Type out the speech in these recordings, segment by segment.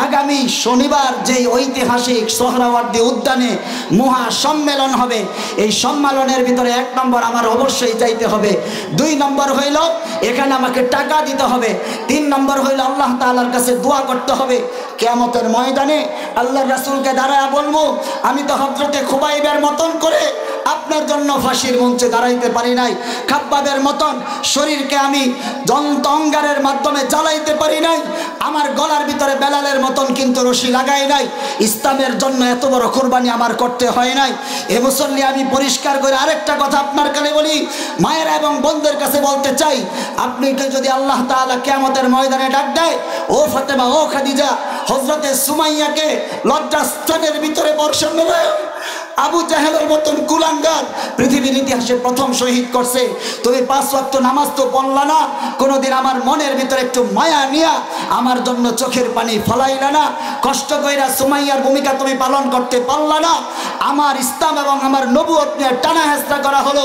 আগামী শনিবার যেই ঐতিহাসিক সোহরাওয়ার্দী উদ্যানে মহা সম্মেলন হবে, এই সম্মেলনের ভিতরে 1 নম্বর আমার অবশ্যই চাইতে হবে, 2 নম্বর হইল এখানে আমাকে টাকা দিতে হবে, 3 নম্বর হইল আল্লাহ তাআলার কাছে দোয়া করতে হবে। কিয়ামতের ময়দানে আল্লাহর রাসূলকে দাঁড়ায় বলবো, আমি তো হযরতে খুবাইবের মতন করে আপনার জন্য ফাঁসির মঞ্চে দাঁড়াইতে পারি নাই, খাব্বাবের মতন শরীরকে আমি যন্ত্র অঙ্গারের মাধ্যমে জ্বালাইতে পারি নাই, আমার গলার ভিতরে বেলালের মতন কিন্তু রশি লাগাই নাই, ইসলামের জন্য এত বড় কুরবানি আমার করতে হয় নাই। এ মুসল্লি, আমি পরিষ্কার করে আরেকটা কথা আপনার কাছে বলি, মায়েরা এবং বোনদের কাছে বলতে চাই, আপনি যদি আল্লাহ তাআলা কিয়ামতের ময়দানে ডাক দেয়, ও ফাতেমা, ও খাদিজা, হযরতে সুমাইয়াকে লজ্জাস্থানের ভিতরে বর্ষণ মেলে আবু জাহেলের মতন কুলাঙ্গার পৃথিবীর ইতিহাসে প্রথম শহীদ করছে, তুমি 5 ওয়াক্ত নামাজ তো পড়লা না, কোনোদিন আমার মনের ভিতরে একটু মায়া নিয়া আমার জন্য চোখের পানি ফলাইলা না, কষ্ট কইরা সুমাইয়ার ভূমিকা তুমি পালন করতে পারলা না, আমার ইসলাম এবং আমার নবুয়ত নিয়ে টানা হেঁচড়া করা হলো,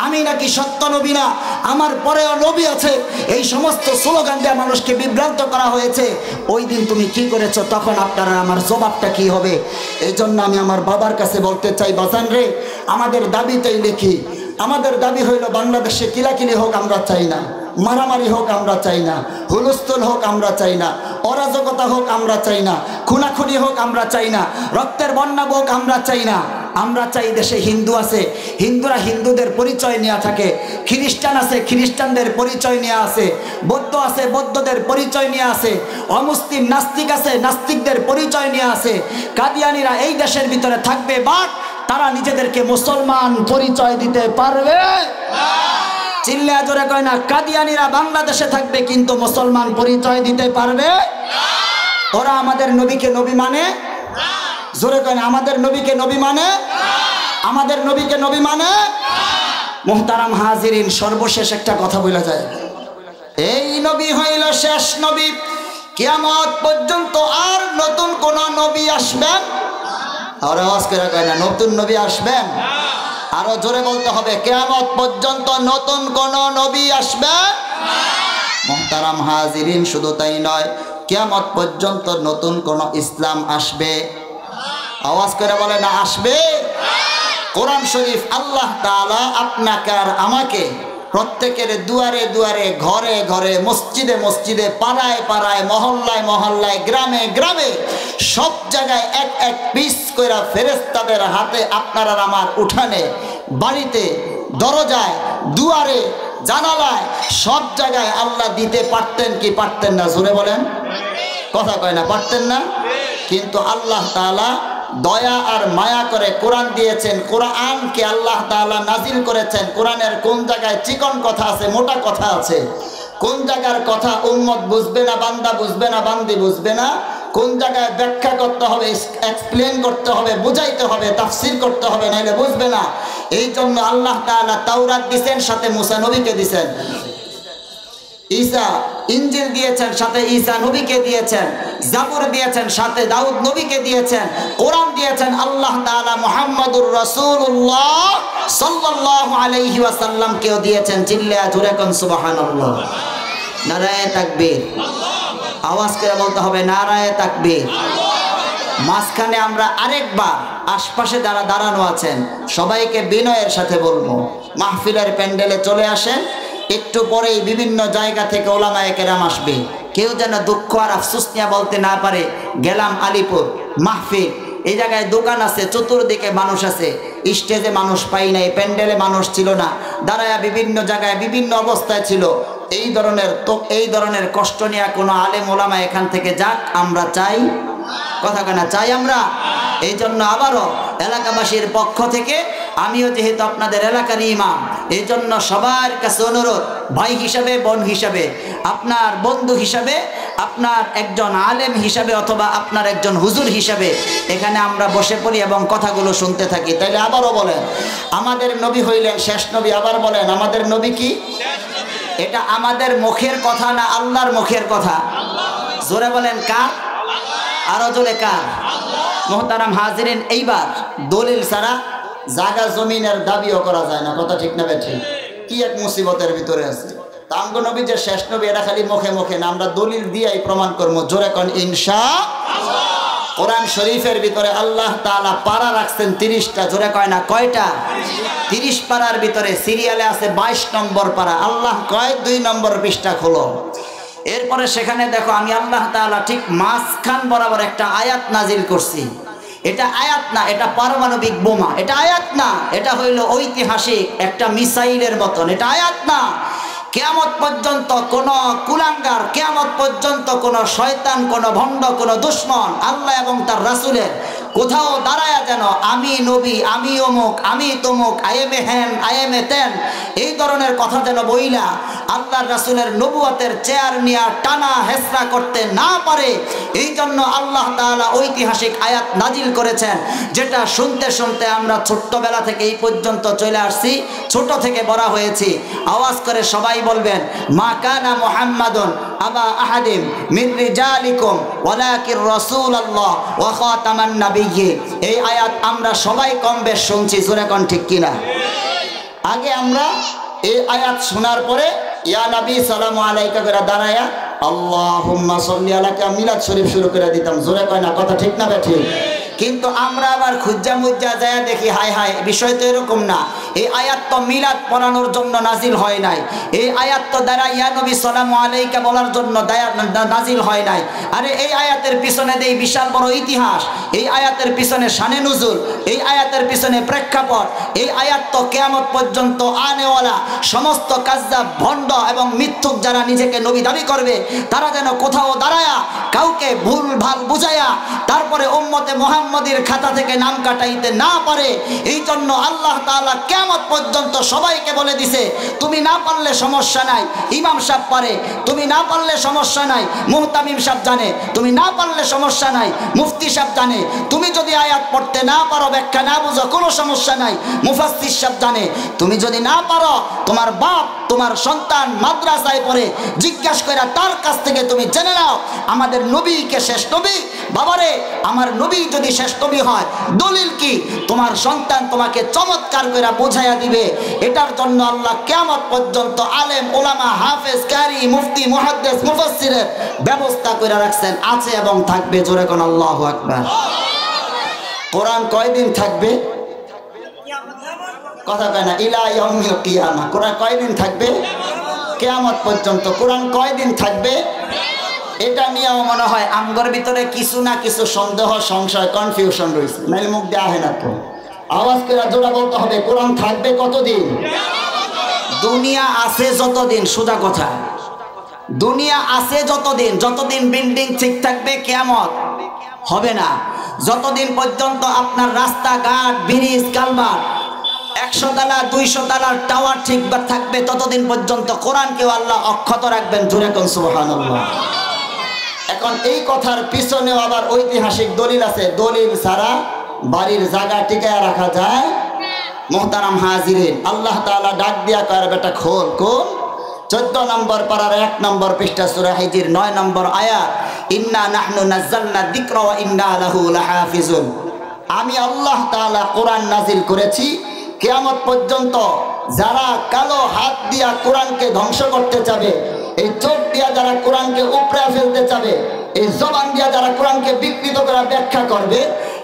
আমি নাকি সত্য নবী না, আমার পরেও নবী আছে, এই সমস্ত স্লোগান দিয়ে মানুষকে বিভ্রান্ত করা হয়েছে। ওই দিন তুমি কি করেছো, তখন আপনারা আমার জবাবটা কি হবে? এই জন্য আমি আমার বাবার কাছে বলতে চাই, বাজান রে, আমাদের দাবিতেই লিখি, আমাদের দাবি হইল বাংলাদেশে কিলাকিলি হোক আমরা চাই না, মারামারি হোক আমরা চাই না, হুলস্থুল হোক আমরা চাই না, অরাজকতা হোক আমরা চাই না, খুনাখুনি হোক আমরা চাই না, রক্তের বন্যা হোক আমরা চাই না। আমরা চাই দেশে হিন্দু আছে, হিন্দুরা হিন্দুদের পরিচয় নিয়ে থাকে, খ্রিস্টান আছে, খ্রিস্টানদের পরিচয় নিয়ে আছে, বৌদ্ধ আছে, বৌদ্ধদের পরিচয় নিয়ে আছে, অমুসলিম নাস্তিক আছে, নাস্তিকদের পরিচয় নিয়ে আছে। কাদিয়ানিরা এই দেশের ভিতরে থাকবে, বাট তারা নিজেদেরকে মুসলমান পরিচয় দিতে পারবে না। চিল্লা জোরে কয় না, কাদিয়ানিরা বাংলাদেশে থাকবে কিন্তু মুসলমান পরিচয় দিতে পারবে না। ওরা আমাদের নবীকে নবী মানে না। জোরে কয় না, আমাদের নবীকে নবী মানে না। আমাদের নবীকে নবী মানে না। মুহতারাম হাজিরিন, সর্বশেষ একটা কথা বলা যায়, এই নবী হইল শেষ নবী, কিয়ামত পর্যন্ত আর নতুন কোন নবী আসবেন? আর আওয়াজ করে কয় না, নতুন নবী আসবেন? আরো জোরে বলতে হবে, কিয়ামত পর্যন্ত নতুন কোন নবী আসবে না। মুহতারাম হাজিরিন, শুধু তাই নয়, কিয়ামত পর্যন্ত নতুন কোন ইসলাম আসবে? আওয়াজ করে বলে না, আসবে? কোরআন শরীফ আল্লাহ তাআলা আপনাকে আর আমাকে প্রত্যেকের দুয়ারে দুয়ারে, ঘরে ঘরে, মসজিদে মসজিদে, পাড়ায় পাড়ায়, মহল্লায় মহল্লায়, গ্রামে গ্রামে, সব জায়গায় এক এক পিস কইরা ফেরেশতাদের হাতে আপনার আর আমার উঠানে, বাড়িতে, দরজায়, দুয়ারে, জানালায়, সব জায়গায় আল্লাহ দিতে পারতেন কি পারতেন না? জোরে বলেন, কথা কয় না, পারতেন না? কিন্তু আল্লাহ তাআলা দয়া আর মায়া করে কোরআন দিয়েছেন। কোরআনকে আল্লাহ তাআলা নাজিল করেছেন। কোরআনের কোন জায়গায় চিকন কথা আছে, মোটা কথা আছে, কোন জায়গার কথা উম্মত বুঝবে না, বান্দা বুঝবে না, বান্দি বুঝবে না, কোন জায়গায় ব্যাখ্যা করতে হবে, এক্সপ্লেন করতে হবে, বুঝাইতে হবে, তাফসীর করতে হবে, নাইলে বুঝবে না। এই জন্য আল্লাহ তাআলা তাওরাত দিয়েছেন, সাথে মুসা নবীকে দিয়েছেন, ঈসা ইনজিল দিয়েছেন, সাথে ঈসা নবীকে দিয়েছেন, জাবুর দিয়েছেন, সাথে দাউদ নবীকে দিয়েছেন, কোরআন দিয়েছেন আল্লাহ তাআলা মুহাম্মাদুর রাসূলুল্লাহ সাল্লাল্লাহু আলাইহি ওয়াসাল্লাম কেও দিয়েছেন। চিল্লায়া জোরে কোন সুবহানাল্লাহ, নারায়ে তাকবীর, আওয়াজ করে বলতে হবে নারায়ে তাকবীর। মাঝখানে আমরা আরেকবার আশপাশে যারা দাঁড়ানো আছেন সবাইকে বিনয়ের সাথে বলবো, মাহফিলের প্যান্ডেলে চলে আসেন। একটু পরেই বিভিন্ন জায়গা থেকে ওলামায়ে কেরাম আসবে, কেউ যেন দুঃখ আর আফসোস নিয়ে বলতে না পারে গেলাম আলিপুর মাহফিল, এই জায়গায় দোকান আছে, চতুর্দিকে মানুষ আছে, স্টেজে মানুষ পাই নাই, প্যান্ডেলে মানুষ ছিল না, দাঁড়ায়া বিভিন্ন জায়গায় বিভিন্ন অবস্থায় ছিল। এই ধরনের কষ্ট নিয়ে কোনো আলেম ওলামা এখান থেকে যাক, আমরা চাই, কথা কেনা চাই আমরা। এই জন্য আবারও এলাকাবাসীর পক্ষ থেকে, আমিও যেহেতু আপনাদের এলাকার ইমাম, এই জন্য সবার কাছে অনুরোধ, ভাই হিসাবে, বোন হিসাবে, আপনার বন্ধু হিসাবে, আপনার একজন আলেম হিসাবে, অথবা আপনার একজন হুজুর হিসাবে এখানে আমরা বসে পড়ি এবং কথাগুলো শুনতে থাকি। তাইলে আবারও বলেন, আমাদের নবী হইলেন শেষ নবী। আবার বলেন, আমাদের নবী কি? এটা আমাদের মুখের কথা না আল্লাহর মুখের কথা? জোরে বলেন কার? আরো জোরে কার? মুহতারাম হাজিরিন, এইবার দলিল ছাড়া জায়গা জমিনের দাবিও করা যায় না, কথা ঠিক না বেঠিক? কি এক মুসিবতের ভিতরে আছে। আমগো নবী যে শেষ নবী, এটা খালি মুখে মুখে না, আমরা দলিল দিয়েই প্রমাণ করবো। জোরে কোন ইনশাআল্লাহ। কোরআন শরীফের ভিতরে আল্লাহ তাআলা পারা রাখছেন 30টা, জোরে কয় না কয়টা? 30 পারার ভিতরে সিরিয়ালে আছে 22 নম্বর পারা। আল্লাহ কয় 2 নম্বর পৃষ্ঠা খোলো। এরপরে সেখানে দেখো আমি আল্লাহ তাআলা ঠিক মাঝখান বরাবর একটা আয়াত নাজিল করছি। এটা আয়াত না, এটা পারমাণবিক বোমা। এটা আয়াত না, এটা হইল ঐতিহাসিক একটা মিসাইলের মতন। এটা আয়াত না। কিয়ামত পর্যন্ত কোন কুলাঙ্গার, কিয়ামত পর্যন্ত কোন শয়তান, কোন ভণ্ড, কোন দুশমন আল্লাহ এবং তার রাসূলের কোথাও দাঁড়ায়া যেন আমি নবী, আমি অমুক, আমি তমুক, আই এম এ হ্যান, আই এম এ তেন, এই ধরনের কথা যেন বইলা আল্লাহর রাসূলের নবুয়তের চেয়ার নিয়ে টানা হেসরা করতে না পারে, এই জন্য আল্লাহ তাআলা ঐতিহাসিক আয়াত নাজিল করেছেন, যেটা শুনতে শুনতে আমরা ছোট্টবেলা থেকে এই পর্যন্ত চলে আসছি, ছোট থেকে বড় হয়েছি। আওয়াজ করে সবাই বলবেন, মা কানা মুহাম্মাদুন আবা আহাদিম মিন রিজালিকুম ওয়ালাকির রাসূলুল্লাহ ওয়া খাতামান নাবিয়্যিন। এই আয়াত আমরা সবাই কম বেশ শুনছি, জোরে কোন ঠিক কিনা? আগে আমরা এই আয়াত শোনার পরে ইয়া নবী সালামু আলাইকা করে দাঁড়ায়া আল্লাহুম্মা সাল্লি আলাইকা মিলাদ শরীফ শুরু করে দিতাম, জোরে কয় না কথা ঠিক না ঠিক? কিন্তু আমরা আবার খুজ্জা মুজ্জা যায় দেখি, হায় হায়, বিষয় তো এরকম না। এই আয়াত তো মিলাদ পড়ানোর জন্য নাজিল হয় নাই। এই আয়াত তো দ্বারা ইয়া নবী সাল্লাল্লাহু আলাইহি বলার জন্য নাজিল হয় নাই। আরে এই আয়াতের পিছনে দেই বিশাল বড় ইতিহাস, এই আয়াতের পিছনে শানে নুজুল, এই আয়াতের পিছনে প্রেক্ষাপট। এই আয়াত তো কিয়ামত পর্যন্ত আনেওয়ালা সমস্ত কাজ্জাব, ভণ্ড এবং মিথ্যুক যারা নিজেকে নবী দাবি করবে, তারা যেন কোথাও দাঁড়ায়া কাউকে ভুল ভাল বুঝায়া তারপরে উম্মতে মুহাম্মদের খাতা থেকে নাম কাটাইতে না পারে, এই জন্য আল্লাহ তাআলা কিয়ামত পর্যন্ত সবাইকে বলে দিছে, তুমি না পারলে সমস্যা নাই, ইমাম সাহেব পারে, তুমি না পারলে সমস্যা নাই, মুহতামিম সাহেব জানে, তুমি না পারলে সমস্যা নাই, মুফতি সাহেব জানে, তুমি যদি আয়াত পড়তে না পারো, ব্যাখ্যা না বুঝো, কোনো সমস্যা নাই, মুফাসসির সাহেব জানে, তুমি যদি না পারো, তোমার বাপ, তোমার সন্তান মাদ্রাসায় পড়ে, জিজ্ঞাসা করে তার কাছ থেকে তুমি জেনে নাও আমাদের নবীকে শেষ নবী। বাবারে, আমার নবী যদি শেষ নবী হয়, দলিল কি? তোমার সন্তান তোমাকে চমৎকার করে বুঝাইয়া দিবে। এটার জন্য আল্লাহ কিয়ামত পর্যন্ত আলেম, ওলামা, হাফেজ, কারি, মুফতি, মুহাদ্দিস, মুফাসসিরের ব্যবস্থা করে রাখছেন, আছে এবং থাকবে। জোরে কোন আল্লাহু আকবার। কোরআন কয়দিন থাকবে? কথা কয় না, ইলা ইয়াউমিল কিয়ামা। কোরআন কয়দিন থাকবে? কিয়ামত পর্যন্ত। কোরআন কয়দিন থাকবে? এটা নিয়েও মনে হয় আমগর ভিতরে কিছু না কিছু সন্দেহ, সংশয়, কনফিউশন রয়েছে, নাইলে মুখ দেওয়া হয় না। তো আওয়াজ করে জোরা বলতে হবে, কোরআন থাকবে কতদিন? দুনিয়া আছে যতদিন, সোজা কথা, দুনিয়া আছে যতদিন, যতদিন বিল্ডিং ঠিক থাকবে কিয়ামত হবে না। যতদিন পর্যন্ত আপনার রাস্তাঘাট, ব্রিজ, কালভার্ট 100 তলা 200 তলার টাওয়ার ঠিক থাকবে, ততদিন পর্যন্ত কোরআনকেও আল্লাহ অক্ষত রাখবেন। জোরে কোন সুবহানাল্লাহ। এখন এই কথার পিছনেও আবার ঐতিহাসিক দলিল আছে। দলিল ছাড়া বাড়ির জায়গা টিকায় রাখা যায়? মুহতারাম হাজিরিন, আল্লাহ তাআলা ডাক দিয়া কয়, বেটা খোল। কোন? 14 নম্বর পারার 1 নম্বর পৃষ্ঠা, সূরা হিজর 9 নম্বর আয়াত, ইন্না নাহনু নাযালনা যিকরা ওয়া ইন্না লাহু লাহাফিজুন। আমি আল্লাহ তাআলা কোরআন নাজিল করেছি, কিয়ামত পর্যন্ত যারা কালো হাত দিয়া কোরআনকে ধ্বংস করতে চাবে, এই চোখ দিয়া যারা কোরআনকে উপড়ে ফেলতে চাবে, এই জবান দিয়া যারা কোরআনকে বিকৃত করে ব্যাখ্যা করবে,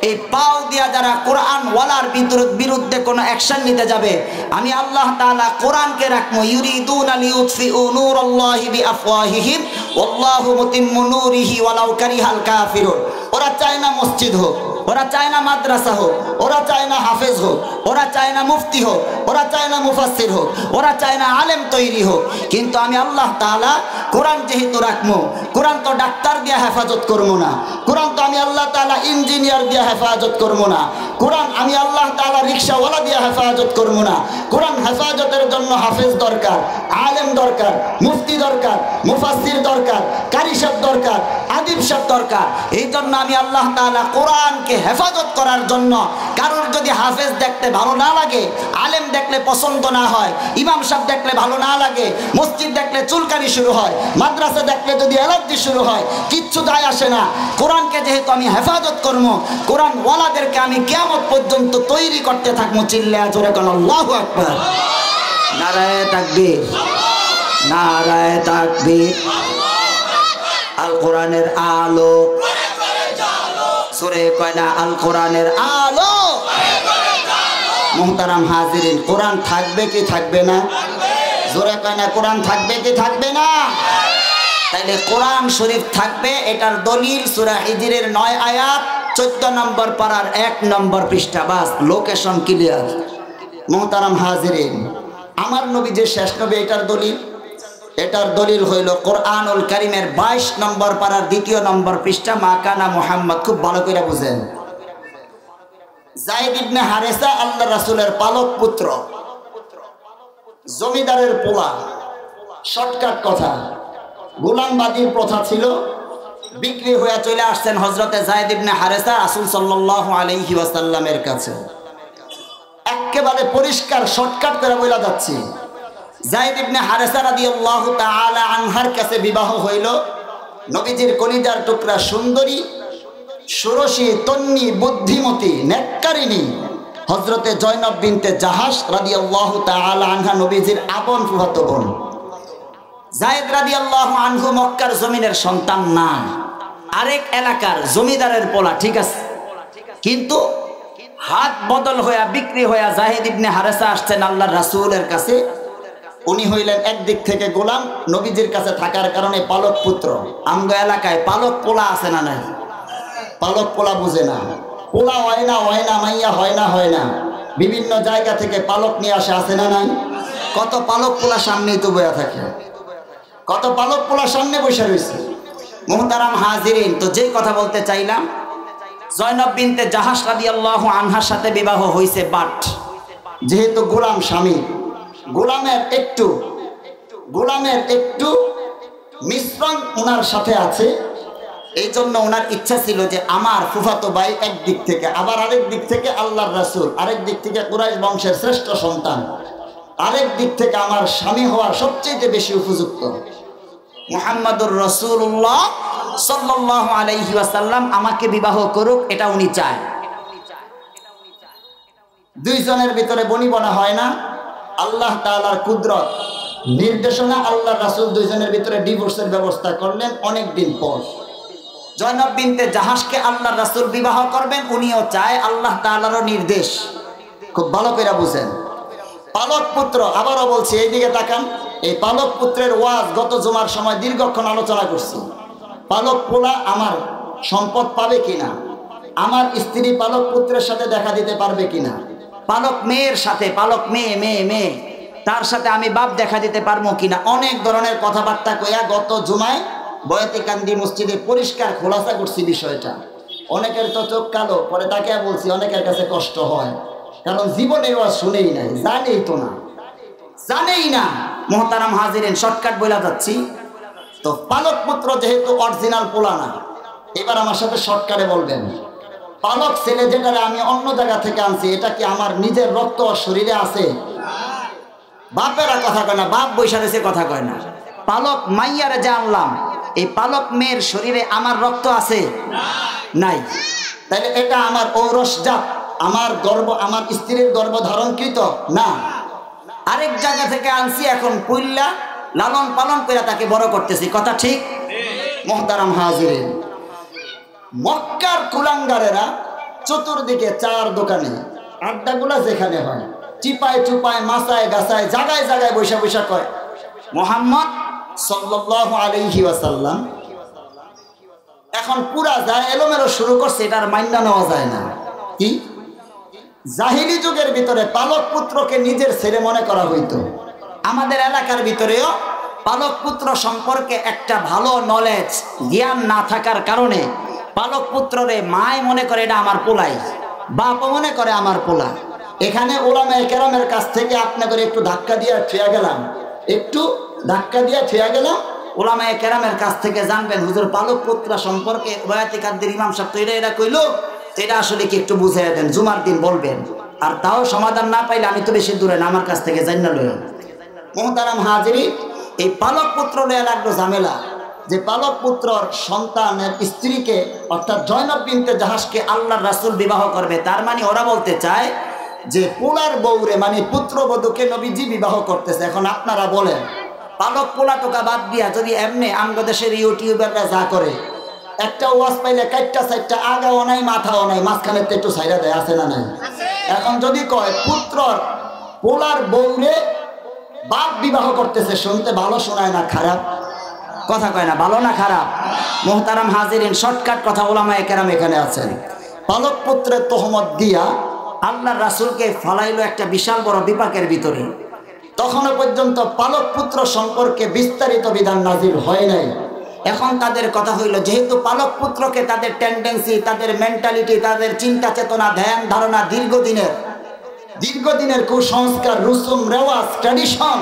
এই পাও দিয়া যারা কোরআন ওয়ালার বিরুদ্ধে কোনো অ্যাকশন নিতে যাবে, আমি আল্লাহ তাআলা কোরআনকে রাখবো। ইউরিদুনা লিইউতফিউ নূরাল্লাহি বিআফওয়াহিহিম ওয়াল্লাহু মুতিম্মু নূরিহি ওয়ালাউ কারিহাল কাফিরুন। ওরা চায় না মসজিদ হোক, ওরা চায় না মাদ্রাসা হোক, ওরা চায় না হাফেজ হোক, ওরা চায় না মুফতি হোক, ওরা চায় না মুফাসসির হোক, ওরা চায় না আলেম তৈরি হোক, কিন্তু আমি আল্লাহ তাআলা কোরআন যেহেতু রাখবো, কোরআন তো ডাক্তার দিয়ে হেফাজত করবো না, কোরআন তো আমি আল্লাহ তাআলা ইঞ্জিনিয়ার দিয়ে হেফাজত করবো না, কোরআন আমি আল্লাহ তাআলা রিক্সাওয়ালা দিয়ে হেফাজত করবো না। কোরআন হেফাজতের জন্য হাফেজ দরকার, আলেম দরকার, মুফতি দরকার, মুফাসসির দরকার, কারি সাহেব দরকার, আদিব সাহেব দরকার। এই জন্য আমি আল্লাহ তাআলা কোরআনকে হেফাজত করার জন্য, কারোর যদি হাফেজ দেখতে ভালো না লাগে, আলেম দেখলে পছন্দ না হয়, ইমাম সাহেব দেখলে ভালো না লাগে, মসজিদ দেখলে চুলকানি শুরু হয়, মাদ্রাসা দেখলে যদি অ্যালার্জি শুরু হয়, কিচ্ছু যায় আসে না। কোরআনকে যেহেতু আমি হেফাজত করবো, কোরআন ওয়ালাদেরকে আমি কিয়ামত পর্যন্ত তৈরি করতে থাকবো। চিল্লা জোরে কোন আল্লাহু আকবার। নারায়ে তাকবীর, নারায়ে তাকবীর। আল কোরআনের আলো, সূরা কয় না আল কোরআনের আলো। মুহতারাম হাজিরিন, কোরআন থাকবে কি থাকবে না? জোরে কয় না কোরআন থাকবে কি থাকবে না? তাইলে কোরআন শরীফ থাকবে, এটার দলিল সূরা হিজরের 9 আয়াত 14 নম্বর পারার 1 নম্বর পৃষ্ঠা। বাস, লোকেশন ক্লিয়ার। মুহতারাম হাজিরিন, আমার নবী যে শেষ নবী, এটার দলিল হইল কোরআনুল কারীমের 22 নম্বর পারার 2 নম্বর পৃষ্ঠা। মা কানা মুহাম্মদ, খুব ভালো করে বুঝেন। যায়েদ ইবনে হারেসা আল্লাহ রাসূলের পালক পুত্র, জমিদারের পোলা। শর্টকাট কথা, গোলামবাদীর প্রথা ছিল, বিক্রি হয়ে চলে আসছেন হযরতে যায়েদ ইবনে হারেসা রাসূল সাল্লাল্লাহু আলাইহি ওয়াসাল্লামের কাছে। একেবারে পরিষ্কার শর্টকাট করে বলা যাচ্ছে, যায়েদ ইবনে হারেসা রাদিয়াল্লাহু তাআলা আনহার কাছে বিবাহ হইল নবীজির কলিজার টুকরা সুন্দরী, ষোড়শী, তন্নি, বুদ্ধিমতী, নেককারিনী হযরতে জয়নব বিনতে জাহাশ রাদিয়াল্লাহু তাআলা আনহা, নবীজির আপন ফুফাতো বোন। যায়েদ রাদিয়াল্লাহু আনহু মক্কার জমিনের সন্তান না, আরেক এলাকার জমিদারের পোলা, ঠিক আছে। কিন্তু হাত বদল হয়ে বিক্রি হয়ে যায়েদ ইবনে হারেসা আসছেন আল্লাহর রাসূলের কাছে। উনি হইলেন একদিক থেকে গোলাম, নবীজির কাছে থাকার কারণে পালক পুত্র। আমগো এলাকায় পালক পোলা আছে না নাই? পালক পোলা বুঝে না, পোলা হয় না, মাইয়া হয় না, বিভিন্ন জায়গা থেকে পালক নিয়ে আসে, আছে না নাই? কত পালক পোলা সামনেই তো বয়া থাকে, কত পালক পোলা সামনে বসে রয়েছে। মুহতারাম হাজিরিন, তো যেই কথা বলতে চাইলাম, জয়নব বিনতে জাহাশ রাদিয়াল্লাহু আনহার সাথে বিবাহ হয়েছে, বাট যেহেতু গোলাম স্বামী, গোলামের একটু মিশ্রণ ওনার সাথে আছে, এই জন্য ওনার ইচ্ছা ছিল যে আমার ফুফাতো ভাই একদিক থেকে, আবার আরেক দিক থেকে আল্লাহর রাসূল, আরেক দিক থেকে কুরাইশ বংশের শ্রেষ্ঠ সন্তান, আরেক দিক থেকে আমার স্বামী হওয়ার সবচেয়ে বেশি উপযুক্ত মুহাম্মদুর রাসূলুল্লাহ সাল্লাল্লাহু আলাইহি ওয়াসাল্লাম আমাকে বিবাহ করুক, এটা উনি চায়। দুইজনের ভিতরে বনিবনা হয় না, আল্লাহ তাআলার কুদরত, নির্দেশনা, আল্লাহর রাসূল দুইজনের ভিতরে ডিভোর্সের ব্যবস্থা করলেন অনেক দিন পর। জয়নব বিনতে জাহাশকে আল্লাহর রাসূল বিবাহ করবেন, উনিও চায়, আল্লাহ তাআলারও নির্দেশ। খুব ভালো করে বুঝেন। পালক পুত্র, আবারও বলছি, এইদিকে তাকান। এই পালক পুত্রের ওয়াজ গত জুমার সময় দীর্ঘক্ষণ আলোচনা করছি। পালক পোলা আমার সম্পদ পাবে কিনা, আমার স্ত্রী পালক পুত্রের সাথে দেখা দিতে পারবে কিনা, পালক মেয়ের সাথে, পালক মেয়ে তার সাথে আমি বাপ দেখা দিতে পারবো কিনা, অনেক ধরনের কথাবার্তা কইয়া গত জুমায় বয়াতিকান্দি মসজিদে পরিষ্কার খোলাসা করছি বিষয়টা। অনেকের তো চোখ কালো, পরে তাকে বলছি অনেকের কাছে কষ্ট হয়, কারণ জীবনে ওরা শুনেই নাই, জানেই না। মুহতারাম হাজিরিন, শর্টকাট বলা যাচ্ছি তো। পালক পুত্র যেহেতু অরিজিনাল পোলা না, এবার আমার সাথে শর্টকাটে বলবেন, পালক ছেলে যেটা আমি অন্য জায়গা থেকে আনছি, এটা কি আমার নিজের রক্ত শরীরে আছে? বাপেরা কথা কয় না, বাপ বৈশা রয়েছে কথা কয় না। পালক মাইয়ারে যে আনলাম, এই পালক মেয়ের শরীরে আমার রক্ত আছে? নাই। তাহলে এটা আমার ঔরসজাত, আমার গর্ভ, আমার স্ত্রীর গর্ভ ধারণকৃত না, আরেক জায়গা থেকে আনছি, এখন কুইল্লা লালন পালন করে তাকে বড় করতেছি, কথা ঠিক? মুহতারাম হাজিরিন, মক্কার কুলাঙ্গারেরা চতুর্দিকে চার দোকানে আড্ডাগুলা যেখানে হয়, চিপায় চুপায়, মাছায় গাছায়, জায়গায় জায়গায় বৈশা কয় মুহাম্মদ সাল্লাল্লাহু আলাইহি ওয়াসাল্লাম। এখন পুরা যায় এলোমেলো শুরু করছে, এটার মাইনা নেওয়া যায় না। কি জাহিলি যুগের ভিতরে পালক পুত্রকে নিজের ছেলে মনে করা হইতো। আমাদের এলাকার ভিতরেও পালক পুত্র সম্পর্কে একটা ভালো নলেজ, জ্ঞান না থাকার কারণে পালক পুত্ররে মায় মনে করে এটা আমার পোলাই, বাপ মনে করে আমার পোলা। এখানে ওলামায়ে কেরামের কাছ থেকে আপনাদের একটু ধাক্কা দিয়ে ছুঁয়া গেলাম, ওলামায়ে কেরামের কাছ থেকে জানবেন হুজুর পালক পুত্র সম্পর্কে বয়াতি কাদের ইমাম সাহেব তো এটা কইলো, এটা আসলে কি একটু বুঝাইয়া দেন, জুমার দিন বলবেন। আর তাও সমাধান না পাইলে আমি তো বেশি দূরে না, আমার কাছ থেকে জান্না লইলেন। মুহতারাম হাজিরিন, এই পালক পুত্র লইয়া লাগলো ঝামেলা, যে পালক পুত্রর সন্তানের স্ত্রীকে অর্থাৎ জয়নব বিনতে জাহাশকে আল্লাহর রাসূল বিবাহ করবে। তার মানে ওরা বলতে চায় যে পোলার বউরে, মানে পুত্রবধূকে নবীজি বিবাহ করতেছে। এখন আপনারা বলেন, পালক পোলা টোকা বাদ দিয়া যদি এমনি আমগো দেশের ইউটিউবাররা যা করে, একটা ওয়াজ পাইলে কাইটটা সাইটটা আগাও নাই মাথাও নাই, মাঝখানে তো একটু সাইরা দেয়, আছে না নাই? এখন যদি কয় পুত্রর পোলার বউরে বাপ বিবাহ করতেছে, শুনতে ভালো শোনায় না খারাপ? কথা কয় না, ভালো না খারাপ? মুহতারাম হাজিরিন, শর্টকাট কথা ওলামায়ে কেরাম এখানে আছেন। পালক পুত্রের তহমত দিয়া আল্লাহর রাসূলকে ফলাইলো একটা বিশাল বড় বিপাকের ভিতরে। তখনও পর্যন্ত পালক পুত্র সম্পর্কে বিস্তারিত বিধান নাজিল হয় নাই। এখন তাদের কথা হইল, যেহেতু পালক পুত্রকে তাদের টেন্ডেন্সি, তাদের মেন্টালিটি, তাদের চিন্তা চেতনা, ধ্যান ধারণা দীর্ঘদিনের কুসংস্কার, রুসুম রেওয়াজ, ট্র্যাডিশন,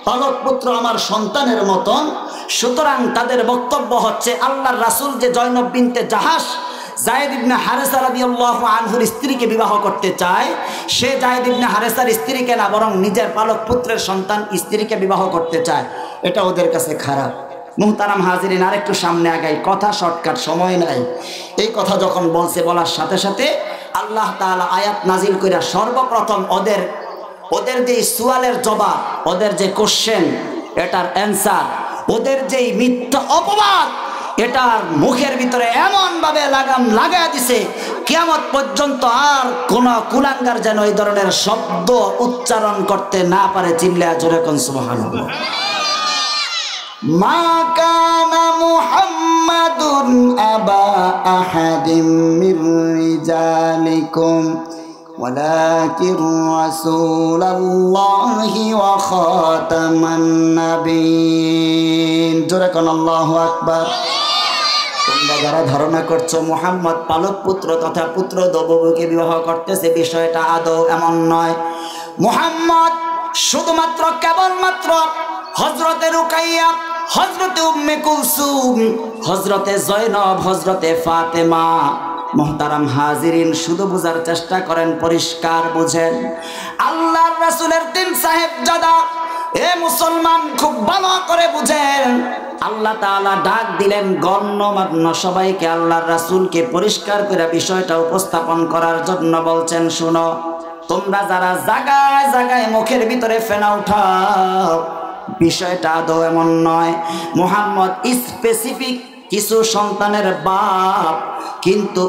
পালক পুত্র আমার সন্তানের মতন, সুতরাং তাদের বক্তব্য হচ্ছে আল্লাহর রাসূল যে জয়নব বিনতে জাহাশ যায়েদ ইবনে হারেসা রাদিয়াল্লাহু আনহুর স্ত্রীকে বিবাহ করতে চায়, সে যায়েদ ইবনে হারেসার স্ত্রীকে না, বরং নিজের পালক পুত্রের সন্তান স্ত্রীকে বিবাহ করতে চায়। এটা ওদের কাছে খারাপ। মুহতারাম হাজিরিন, আরেকটু সামনে আগাই, কথা শর্টকাট, সময় নাই। এই কথা যখন বলছে, বলার সাথে সাথে আল্লাহ তাআলা আয়াত নাজিল কইরা সর্বপ্রথম ওদের যে সুয়ালের জবাব, ওদের যে কোশ্চেন, এটার অ্যান্সার, ওদের যেই মিথ্যা অপবাদ, এটার মুখের ভিতরে এমন ভাবে লাগাম লাগায় দিছে, কিয়ামত পর্যন্ত আর কোন কুলাঙ্গার যেন এই ধরনের শব্দ উচ্চারণ করতে না পারে। চিল্লায়া জোরে কোন সুবহানাল্লাহ। মা কানা মুহাম্মাদুন আবা আহাদিম মির রিজালিকুম ওয়ালাকিন রাসূলুল্লাহি ওয়া খাতামান নাবিয়্যিন। জোরে কোন আল্লাহু আকবার। তোমরা যারা ধারণা করছো মুহাম্মদ পালক পুত্র তথা পুত্র দববুকে বিবাহ করতেছে, বিষয়টা আদৌ এমন নয়। মুহাম্মদ শুধুমাত্র কেবলমাত্র হযরতে রুকাইয়া, হযরতে উম্মে কুলসুম, হযরতে জয়নব, হযরতে ফাতেমা। মুহতারাম হাজিরিন, শুধু বুঝার চেষ্টা করেন, পরিষ্কার বুঝেন। আল্লাহর রাসূলের তিন সাহেবজাদা, এ মুসলমান খুব ভালো করে বুঝেন। আল্লাহ তাআলা ডাক দিলেন গণ্যমান্য সবাইকে, আল্লাহর রাসূলকে পরিষ্কার করে বিষয়টা উপস্থাপন করার জন্য বলছেন, শুনো, তোমরা যারা জায়গায় জায়গায় মুখের ভিতরে ফেনা উঠাও, বিষয়টা আদৌ এমন নয়। মুহাম্মদ স্পেসিফিক কিছু সন্তানের বাপ, কিন্তু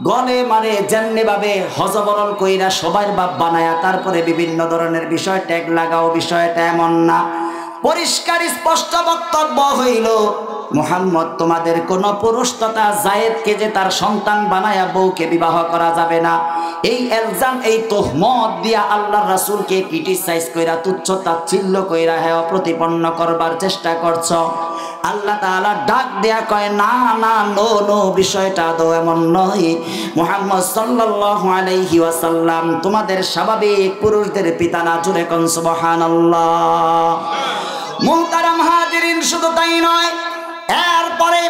গলে মারে যেমনি ভাবে হজবরল কইরা সবার বাপ বানায়া তারপরে বিভিন্ন ধরনের বিষয় ট্যাগ লাগাও, বিষয়টা এমন না। পরিষ্কার স্পষ্ট বক্তব্য হইল, মুহাম্মদ তোমাদের কোন পুরুষ তথা জায়েদকে যে তার সন্তান বানায়া বউকে বিবাহ করা যাবে না, এই এলজাম, এই তোহমত দিয়া আল্লাহর রাসূলকে ক্রিটিসাইজ কইরা, তুচ্ছ তাচ্ছিল্য কইরা হেয় প্রতিপন্ন করবার চেষ্টা করছ। আল্লাহ তাআলা ডাক দেয়া কয়, না না, নো নো, বিষয়টা তো এমন নয়। মুহাম্মদ সাল্লাল্লাহু আলাইহি ওয়াসাল্লাম তোমাদের স্বাভাবিক পুরুষদের পিতা না। জোরে কোন সুবহানাল্লাহ। মুহতারাম হাজিরিন, শুধু তাই নয়, এরপরে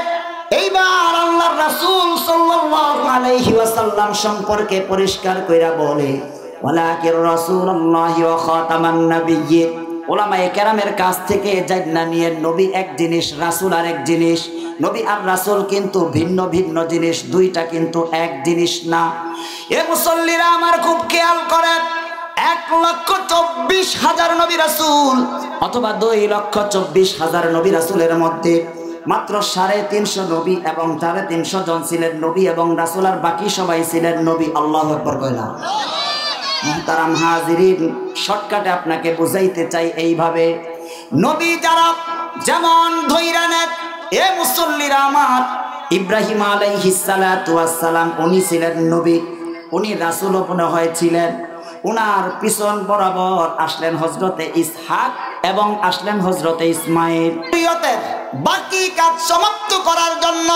এইবার আল্লাহর রাসূল সাল্লাল্লাহু আলাইহি ওয়াসাল্লাম সম্পর্কে পরিষ্কার কইরা বলে, ওয়ালাকির রাসূলুল্লাহি ওয়া খাতামান নাবিয়্যিন। ওলামায়ে কেরামের কাছ থেকে জান্না নিয়ে, নবী এক জিনিস, রাসূল আরেক জিনিস। নবী আর রাসূল কিন্তু ভিন্ন ভিন্ন জিনিস, দুইটা কিন্তু এক জিনিস না। এ মুসল্লিরা আমার খুব খেয়াল করেন, 1,24,000 নবী রাসূল অথবা 2,24,000 নবী রাসূলের মধ্যে মাত্র 350 নবী এবং 350 জন ছিলেন নবী এবং রাসূল, আর বাকি সবাই ছিলেন নবী। আল্লাহু আকবার কইলা। মুহতারাম হাজিরিন, শর্টকাটে আপনাকে বুঝাইতে চাই এইভাবে, নবী যারা যেমন ধইরা নেন, এ মুসল্লিরা আমার, ইব্রাহিম আলাইহিস সালাতু ওয়াস সালাম উনি ছিলেন নবী, উনি রাসূলও মনে হয়েছিলেন। উনার পিছন বরাবর আসলেন হযরতে ইসহাক এবং আসলেন হযরতে ইসমাইল। শরীয়তের বাকি কাজ সমাপ্ত করার জন্য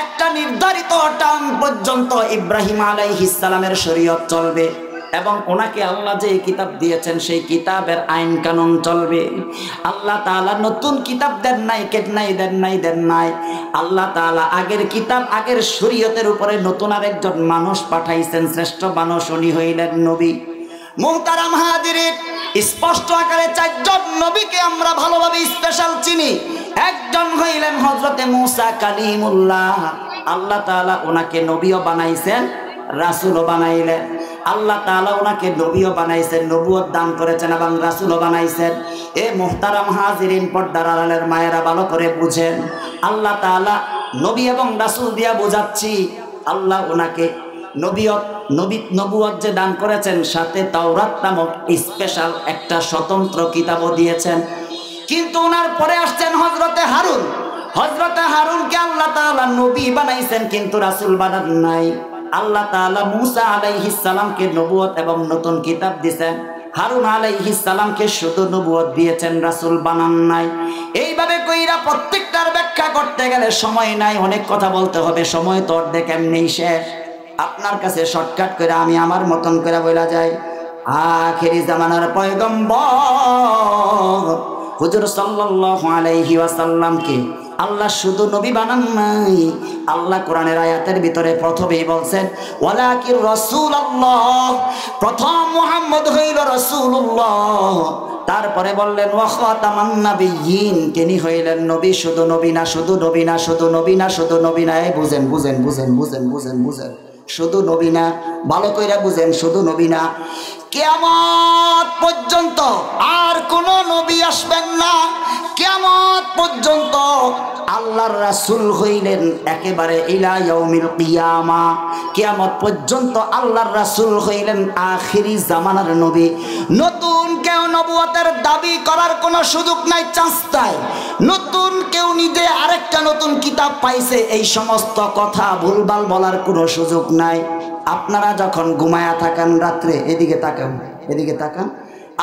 একটা নির্ধারিত টাইম পর্যন্ত ইব্রাহিম আলাইহিস সালামের শরীয়ত চলবে এবং ওনাকে আল্লাহ যে কিতাব দিয়েছেন সেই কিতাবের আইন কানুন চলবে। আল্লাহ তাআলা নতুন কিতাব দেন নাই। আল্লাহ তাআলা আগের কিতাব, আগের শরীয়তের উপরে নতুন আরেকজন মানুষ পাঠাইছেন, শ্রেষ্ঠ মানুষ, উনি হইলেন নবী। মুহতারাম হাজিরিন, স্পষ্ট আকারে 4 জন নবীকে আমরা ভালোভাবে স্পেশাল চিনি। একজন হইলেন হযরতে মূসা কালিমুল্লাহ। আল্লাহ তাআলা ওনাকে নবীও বানাইছেন, রাসূলও বানাইলেন। আল্লাহ তাআলা ওনাকে নবীও বানাইছেন, নবুয়ত দান করেছেন এবং রাসূলও বানাইছেন। এ মুহতারাম হাজিরিন, পর্দার আড়ালের মায়েরা ভালো করে বুঝেন, আল্লাহ তাআলা নবী এবং রাসূল দিয়া বোঝাচ্ছি, আল্লাহ ওনাকে নবুয়ত যে দান করেছেন, সাথে তাওরাত নামক স্পেশাল একটা স্বতন্ত্র কিতাবও দিয়েছেন। কিন্তু ওনার পরে আসছেন হযরতে হারুন। হযরতে হারুনকে আল্লাহ তাআলা নবী বানাইছেন, কিন্তু রাসূল বানান নাই। আল্লাহ তাআলা মূসা আলাইহিস সালামকে নবুয়ত এবং নতুন কিতাব দিয়েছেন, হারুন আলাইহিস সালামকে শুধু নবুয়ত দিয়েছেন, রাসূল বানান নাই। এইভাবে কইরা প্রত্যেকটার ব্যাখ্যা করতে গেলে সময় নাই, অনেক কথা বলতে হবে, সময় তো অর্ধেক এমনিই শেষ। আপনার কাছে শর্টকাট করে আমি আমার মতন করে বলা যায়, আখেরি জামানার পয়গম্বর হুজুর সাল্লাল্লাহু আলাইহি ওয়াসাল্লামকে আল্লাহ শুধু নবী বানান নাই। আল্লাহ কোরআনের আয়াতের ভিতরে প্রথমেই বলছেন ওয়ালাকির রাসূলুল্লাহ, প্রথম মুহাম্মদ হইল রাসূলুল্লাহ। তারপরে বললেন ওয়া খাতামান নাবিয়্যিন, তিনি হইলেন নবী, শুধু নবী না, শুধু নবী না, শুধু নবী না, শুধু নবী না। এই বুঝেন বুঝেন বুঝেন বুঝেন বুঝেন বুঝেন, শুধু নবী না, ভালো কইরা বুঝেন, শুধু নবী না। কিয়ামত পর্যন্ত আর কোন নবী আসবেন না। কিয়ামত পর্যন্ত আল্লাহর রাসূল হইলেন একেবারে ইলা ইয়াউমিল কিয়ামা। কিয়ামত পর্যন্ত আল্লাহর রাসূল হইলেন আখিরি জামানার নবী। নতুন কেউ নবুয়তের দাবি করার কোনো সুযোগ নাই, চান্স নাই। নতুন কেউ নিজে আরেকটা নতুন কিতাব পাইছে, এই সমস্ত কথা ভুলভাল বলার কোনো সুযোগ নাই। আপনারা যখন ঘুমায়া থাকেন রাত্রে, এদিকে তাকান, এদিকে তাকান,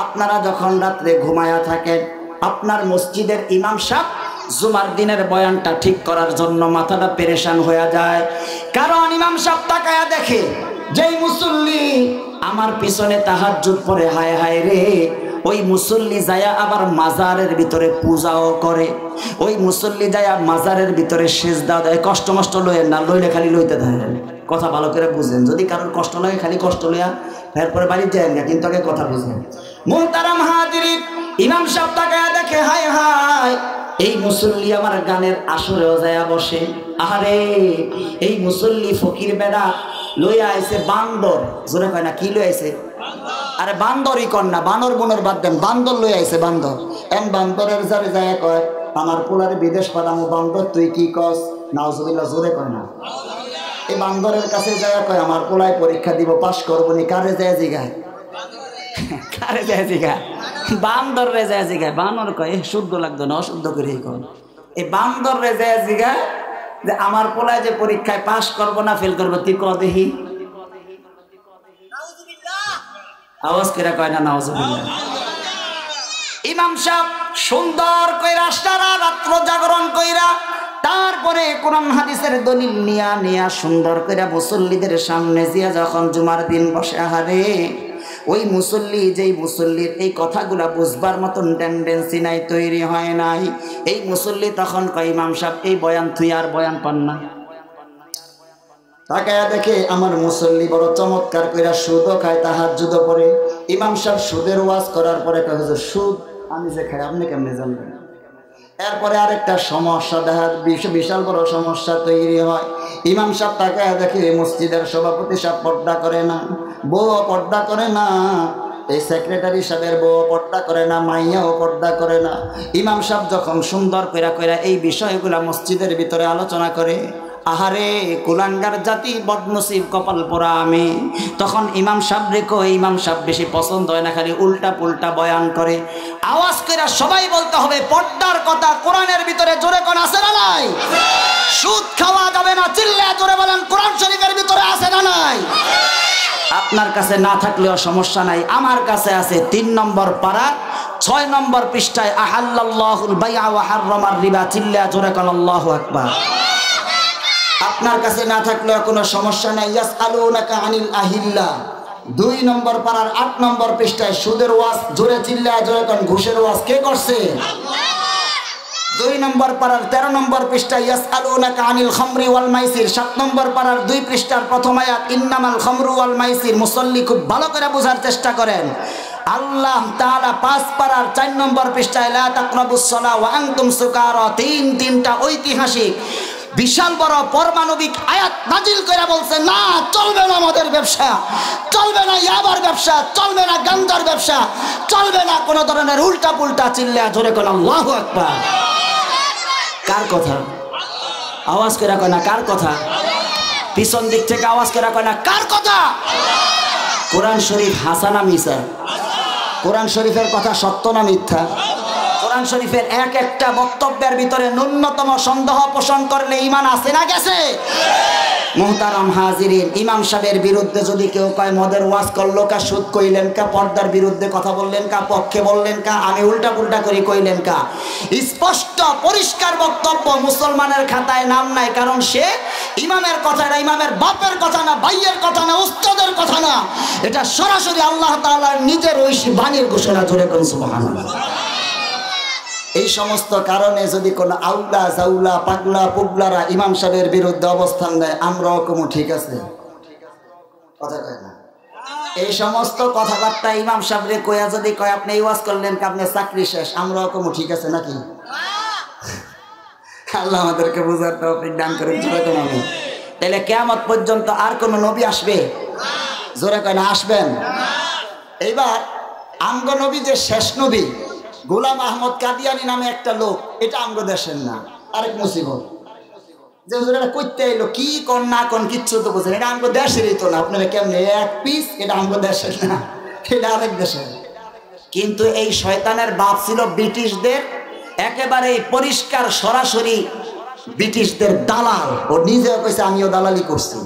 আপনারা যখন রাত্রে ঘুমায়া থাকেন, আপনার মসজিদের ইমাম সাহেব জুমার দিনের বয়ানটা ঠিক করার জন্য মাথাটা পেরেশান হয়ে যায়। কারণ ইমাম সাহেব তাকায়া দেখে যেই মুসল্লি আমার পিছনে তাহাজ্জুদ পড়ে, হায় হায় রে, ওই মুসল্লি যায়া আবার মাজারের ভিতরে পূজাও করে, ওই মুসল্লি যায়া মাজারের ভিতরে সেজদা দেয়। কষ্ট মষ্ট লইয়েন না, লইলে খালি লইতে থাকেন। কথা ভালো করে বুঝেন, যদি কারোর কষ্ট লাগে খালি কষ্ট লইয়া এরপরে বাড়ি যায় না, কিন্তু আগে কথা বুঝেন। মুহতারাম হাজিরিন, ইমাম সাহেব তাকায়া দেখে হায় হায়, এই মুসল্লি আমার গানের আসরেও যায়া বসে। আরে এই মুসল্লি ফকির বেড়া লইয়া আইছে বান্দর, জোরে কয় না, কি লই আইছে? আরে বান্দরই কর না, বানর বোনর বাদ দেন, বান্দর লই আইছে বান্দর। এন বান্দরের যারে যায় কয় আমার পোলারে বিদেশ পাঠামো, বান্দর তুই কি কস? নাউজুবিল্লাহ, জোরে কয় না। এই বান্দরের কাছে যায় কয় আমার পোলায় পরীক্ষা দিব, পাশ করবো নি। কারে যায় জিগায়? কারে যায় জিগায়? বান্দর রে যায় জিগায়। বানর কয় শুদ্ধ লাগতো না, অশুদ্ধ করে কয়। এই বান্দর রে যায় জিগায় যে আমার পোলায় যে পরীক্ষায় পাশ করবো না ফেল করবো, তুই ক দেখি। আওয়াজ করে কয় না নাউজুবিল্লাহ। ইমাম সাহেব সুন্দর কইরা সারা রাত্র জাগরণ কইরা তারপরে কোরআন হাদিসের দলিল নিয়া সুন্দর কইরা মুসল্লিদের সামনে জিয়া যখন জুমার দিন বসে, হারে ওই মুসল্লি, যেই মুসল্লির এই কথাগুলা বুঝবার মতন টেন্ডেন্সি নাই, তৈরি হয় নাই, এই মুসল্লি তখন কয় ইমাম সাহেব এই বয়ান তুই আর বয়ান পান না। তাকায়া দেখে আমার মুসল্লি বড় চমৎকার কইরা সুদও খায়, তাহাজ্জুদও পড়ে। ইমাম সাহেব সুদের ওয়াজ করার পরে কয় হুজুর সুদ আমি যে খাই আপনি কেমনে জানবেন? এরপরে আরেকটা সমস্যা দেখা, বিশাল বড় সমস্যা তৈরি হয়। ইমাম সাহেব তাকায়া দেখে মসজিদের সভাপতি সাহেব পর্দা করে না, বউও পর্দা করে না, এই সেক্রেটারি সাহেবের বউ পর্দা করে না, মাইয়াও পর্দা করে না। ইমাম সাহেব যখন সুন্দর কইরা এই বিষয়গুলা মসজিদের ভিতরে আলোচনা করে, আহারে কুলাঙ্গার জাতি, বদনসিব, কপাল পোড়া আমি। তখন ইমাম সাহেব রেখো, ইমাম সাহেব বেশি পছন্দ হয় না, খালি উল্টা পুল্টা বয়ান করে। আওয়াজ করে সবাই বলতে হবে পর্দার কথা কোরআনের ভিতরে, জোরে কোন আছে না নাই? সুদ খাওয়া যাবে না, চিল্লা জোরে বলেন কোরআন শরীফের ভিতরে আছে না নাই? আপনার কাছে না থাকলেও সমস্যা নাই, আমার কাছে আছে। 3 নম্বর পারা 6 নম্বর পৃষ্ঠায় আহাল্লাল্লাহুল বাইআ ওয়া হাররামার রিবা, চিল্লা জোরে কোন আল্লাহু আকবার। আপনার কাছে না থাকলেও কোনো সমস্যা নাই। ইয়াসআলুনাকা আনিল আহিল্লা 2 নম্বর পারার 8 নম্বর পৃষ্ঠায় সুদের ওয়াজ, জোরে চিল্লায় জোরে কোন ঘুষের ওয়াজ কে করছে? 2 নম্বর পারার 13 নম্বর পৃষ্ঠায় ইয়াসআলুনাকা আনিল খামরি ওয়াল মাইসির, 7 নম্বর পারার 2 পৃষ্ঠার প্রথম আয়াত ইন্নামাল খামরু ওয়াল মাইসির। মুসল্লি খুব ভালো করে বোঝার চেষ্টা করেন। আল্লাহ তাআলা 5 পারার 4 নম্বর পৃষ্ঠায় লা তাকরাবুস সালাহ ওয়া আনতুম সুকারা, তিনটা ঐতিহাসিক বিশাল বড় পারমাণবিক আয়াত নাজিল করে বলছে না, চলবে না আমাদের ব্যবসা, চলবে না ইয়াবার ব্যবসা, চলবে না গাঞ্জার ব্যবসা, চলবে না কোনো ধরনের উল্টা পুল্টা। চিল্লা জোরে কোন আল্লাহু আকবার। কার কথা? আওয়াজ করে কয় না কার কথা? পিছন দিক থেকে আওয়াজ করে কয় না কার কথা? কোরআন শরীফ হাসা না মিছা? কোরআন শরীফের কথা সত্য না মিথ্যা? কোরআন শরীফের এক একটা বক্তব্যের ভিতরে ন্যূনতম সন্দেহ পোষণ করলে ঈমান আছে না গেছে? মুহতারাম হাজিরিন, ইমাম সাহেবের বিরুদ্ধে যদি কেউ কয় মদের ওয়াজ করলো কা, সুদ কইলেন কা, পর্দার বিরুদ্ধে কথা বললেন কা, পক্ষে বললেন কা, আমি উল্টা পুল্টা করে কইলেন কা, স্পষ্ট পরিষ্কার বক্তব্য, মুসলমানের খাতায় নাম নাই। কারণ সে ইমামের কথা না, ইমামের বাপের কথা না, ভাইয়ের কথা না, উস্তাদের কথা না, এটা সরাসরি আল্লাহ তাআলার নিজের ঐশী বাণীর ঘোষণা। জোরে কোন সুবহানাল্লাহ। এই সমস্ত কারণে যদি কোনো আউলা জাউলা পাগলা পুগলারা ইমাম সাহেবের বিরুদ্ধে অবস্থান নেয়, আমরাও কমু ঠিক আছে, কথা কয় না। এই সমস্ত কথাবার্তা ইমাম সাহেবরে কয়া যদি কয় আপনি এই ওয়াজ করলেন কি আপনার চাকরি শেষ, আমরাও কমু ঠিক আছে নাকি? আল্লাহ আমাদেরকে বুঝার তৌফিক দান করেন। জোরে কোন আমিন। তাহলে কিয়ামত পর্যন্ত আর কোন নবী আসবে? জোরে কয় না আসবেন। এইবার আমগো নবী যে শেষ নবী, গোলাম আহমদ কাদিয়ানি নামে একটা লোক, এটা আমগো দেশের না, আরেক মুসিবত। যে হুজুরেরা কইতে এলো কি কোন না কোন কিচ্ছু তো বুঝেন, এটা আমগো দেশেরই তো না। আপনারা কেমনে এক পিস, এটা আমগো দেশের না, এটা আরেক দেশের। কিন্তু এই শয়তানের বাপ ছিল ব্রিটিশদের একেবারে পরিষ্কার সরাসরি ব্রিটিশদের দালাল। ও নিজেও কইছে আমিও দালালি করছি।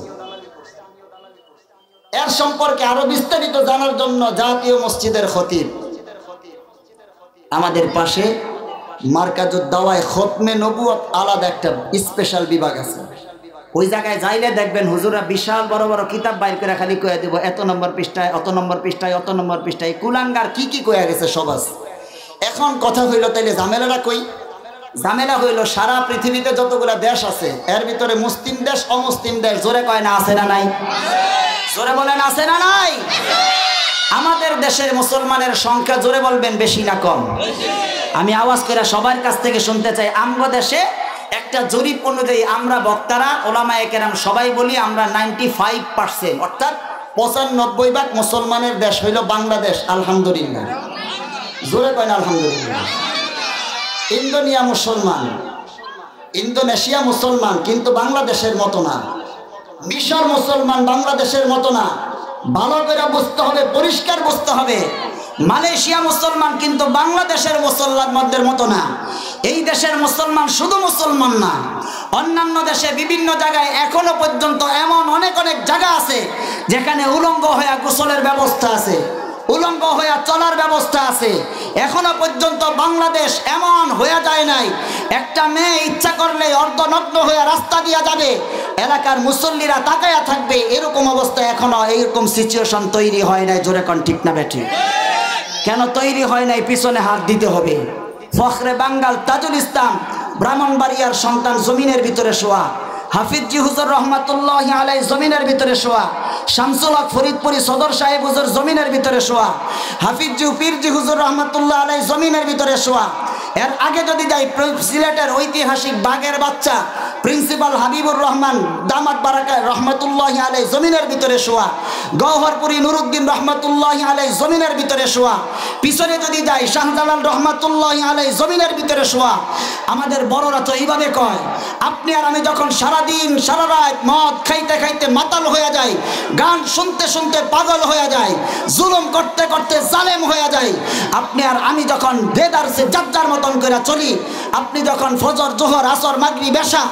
এর সম্পর্কে আরো বিস্তারিত জানার জন্য জাতীয় মসজিদের খতিব আমাদের পাশে মার্কাজুদ দাওয়ায় খতমে নবুয়ত আলাদা একটা স্পেশাল বিভাগ আছে। ওই জায়গায় যাইলে দেখবেন হুজুরা বিশাল বড় বড় কিতাব বাইর করে খালি কয়ে দেব এত নম্বর পৃষ্ঠায়, অত নম্বর পৃষ্ঠায়, অত নম্বর পৃষ্ঠায়, কুলাঙ্গার কি কি কয়ে গেছে সব আছে। এখন কথা হইল তাইলে ঝামেলাটা কই? ঝামেলা হইল সারা পৃথিবীতে যতগুলা দেশ আছে এর ভিতরে মুসলিম দেশ অমুসলিম দেশ, জোরে কয় না আছে না নাই? জোরে বলেন আছে না নাই? আমাদের দেশের মুসলমানের সংখ্যা জোরে বলবেন বেশি না কম? আমি আওয়াজ করে সবার কাছ থেকে শুনতে চাই। আমগো দেশে একটা জরিপ অনুযায়ী আমরা বক্তারা ওলামায়ে কেরাম সবাই বলি আমরা 95%, অর্থাৎ 95% মুসলমানের দেশ হইল বাংলাদেশ। আলহামদুলিল্লাহ, জোরে কয় না আলহামদুলিল্লাহ। ইন্দোনেশিয়া মুসলমান, ইন্দোনেশিয়া মুসলমান কিন্তু বাংলাদেশের মতো না। মিশর মুসলমান, বাংলাদেশের মতো না। ভালো করে বুঝতে হবে, পরিষ্কার বুঝতে হবে। মালয়েশিয়া মুসলমান কিন্তু বাংলাদেশের মুসলমানদের মতো না। এই দেশের মুসলমান শুধু মুসলমান না, অন্যান্য দেশে বিভিন্ন জায়গায় এখনো পর্যন্ত এমন অনেক অনেক জায়গা আছে যেখানে উলঙ্গ হয়ে গোসলের ব্যবস্থা আছে, উলঙ্গ হয়ে চলার ব্যবস্থা আছে। এখনো পর্যন্ত বাংলাদেশ এমন হয়ে যায় নাই একটা মেয়ে ইচ্ছা করলে অর্ধনগ্ন হয়ে রাস্তা দিয়া যাবে, এলাকার মুসল্লিরা তাকায়া থাকবে, এরকম অবস্থা এখনো এইরকম সিচুয়েশন তৈরি হয় নাই। জোরে কোন ঠিক না বেঠিক? কেন তৈরি হয় নাই? পিছনে হাত দিতে হবে। ফখরে বাঙ্গাল তাজুল ইসলাম ব্রাহ্মণবাড়িয়ার সন্তান জমিনের ভিতরে শোয়া, হাফিজি হুজুর রহমাতুল্লাহি আলাইহি জমিনের ভিতরে শোয়া, শামসুল হক ফরিদপুরি সদর সাহেব হুজুর জমিনের ভিতরে শোয়া, হাফিজি পীরজি হুজুর রহমাতুল্লাহ আলাইহি জমিনের ভিতরে শোয়া। এর আগে যদি যাই সিলেটের ঐতিহাসিক বাগের বাচ্চা প্রিন্সিপাল হাবিবুর রহমান দামাত বারাকায় রহমাতুল্লাহি আলাইহি জমিনের ভিতরে শোয়া, গওহরপুরি নুরুদ্দিন রহমাতুল্লাহি আলাইহি জমিনের ভিতরে শোয়া। পিছনে যদি যাই শাহজালাল রহমাতুল্লাহি আলাইহি জমিনের ভিতরে শোয়া। আমাদের বড়রা তো এইভাবে কয়, আপনি আর আমি যখন সারাদিন সারা রাত মদ খাইতে খাইতে মাতাল হয়ে যাই, গান শুনতে শুনতে পাগল হয়ে যায়, জুলুম করতে করতে জালেম হয়ে যায়, আপনি আর আমি যখন বেদারসে যার মতন করে চলি, আপনি যখন ফজর জোহর আসর মাগরিব এশা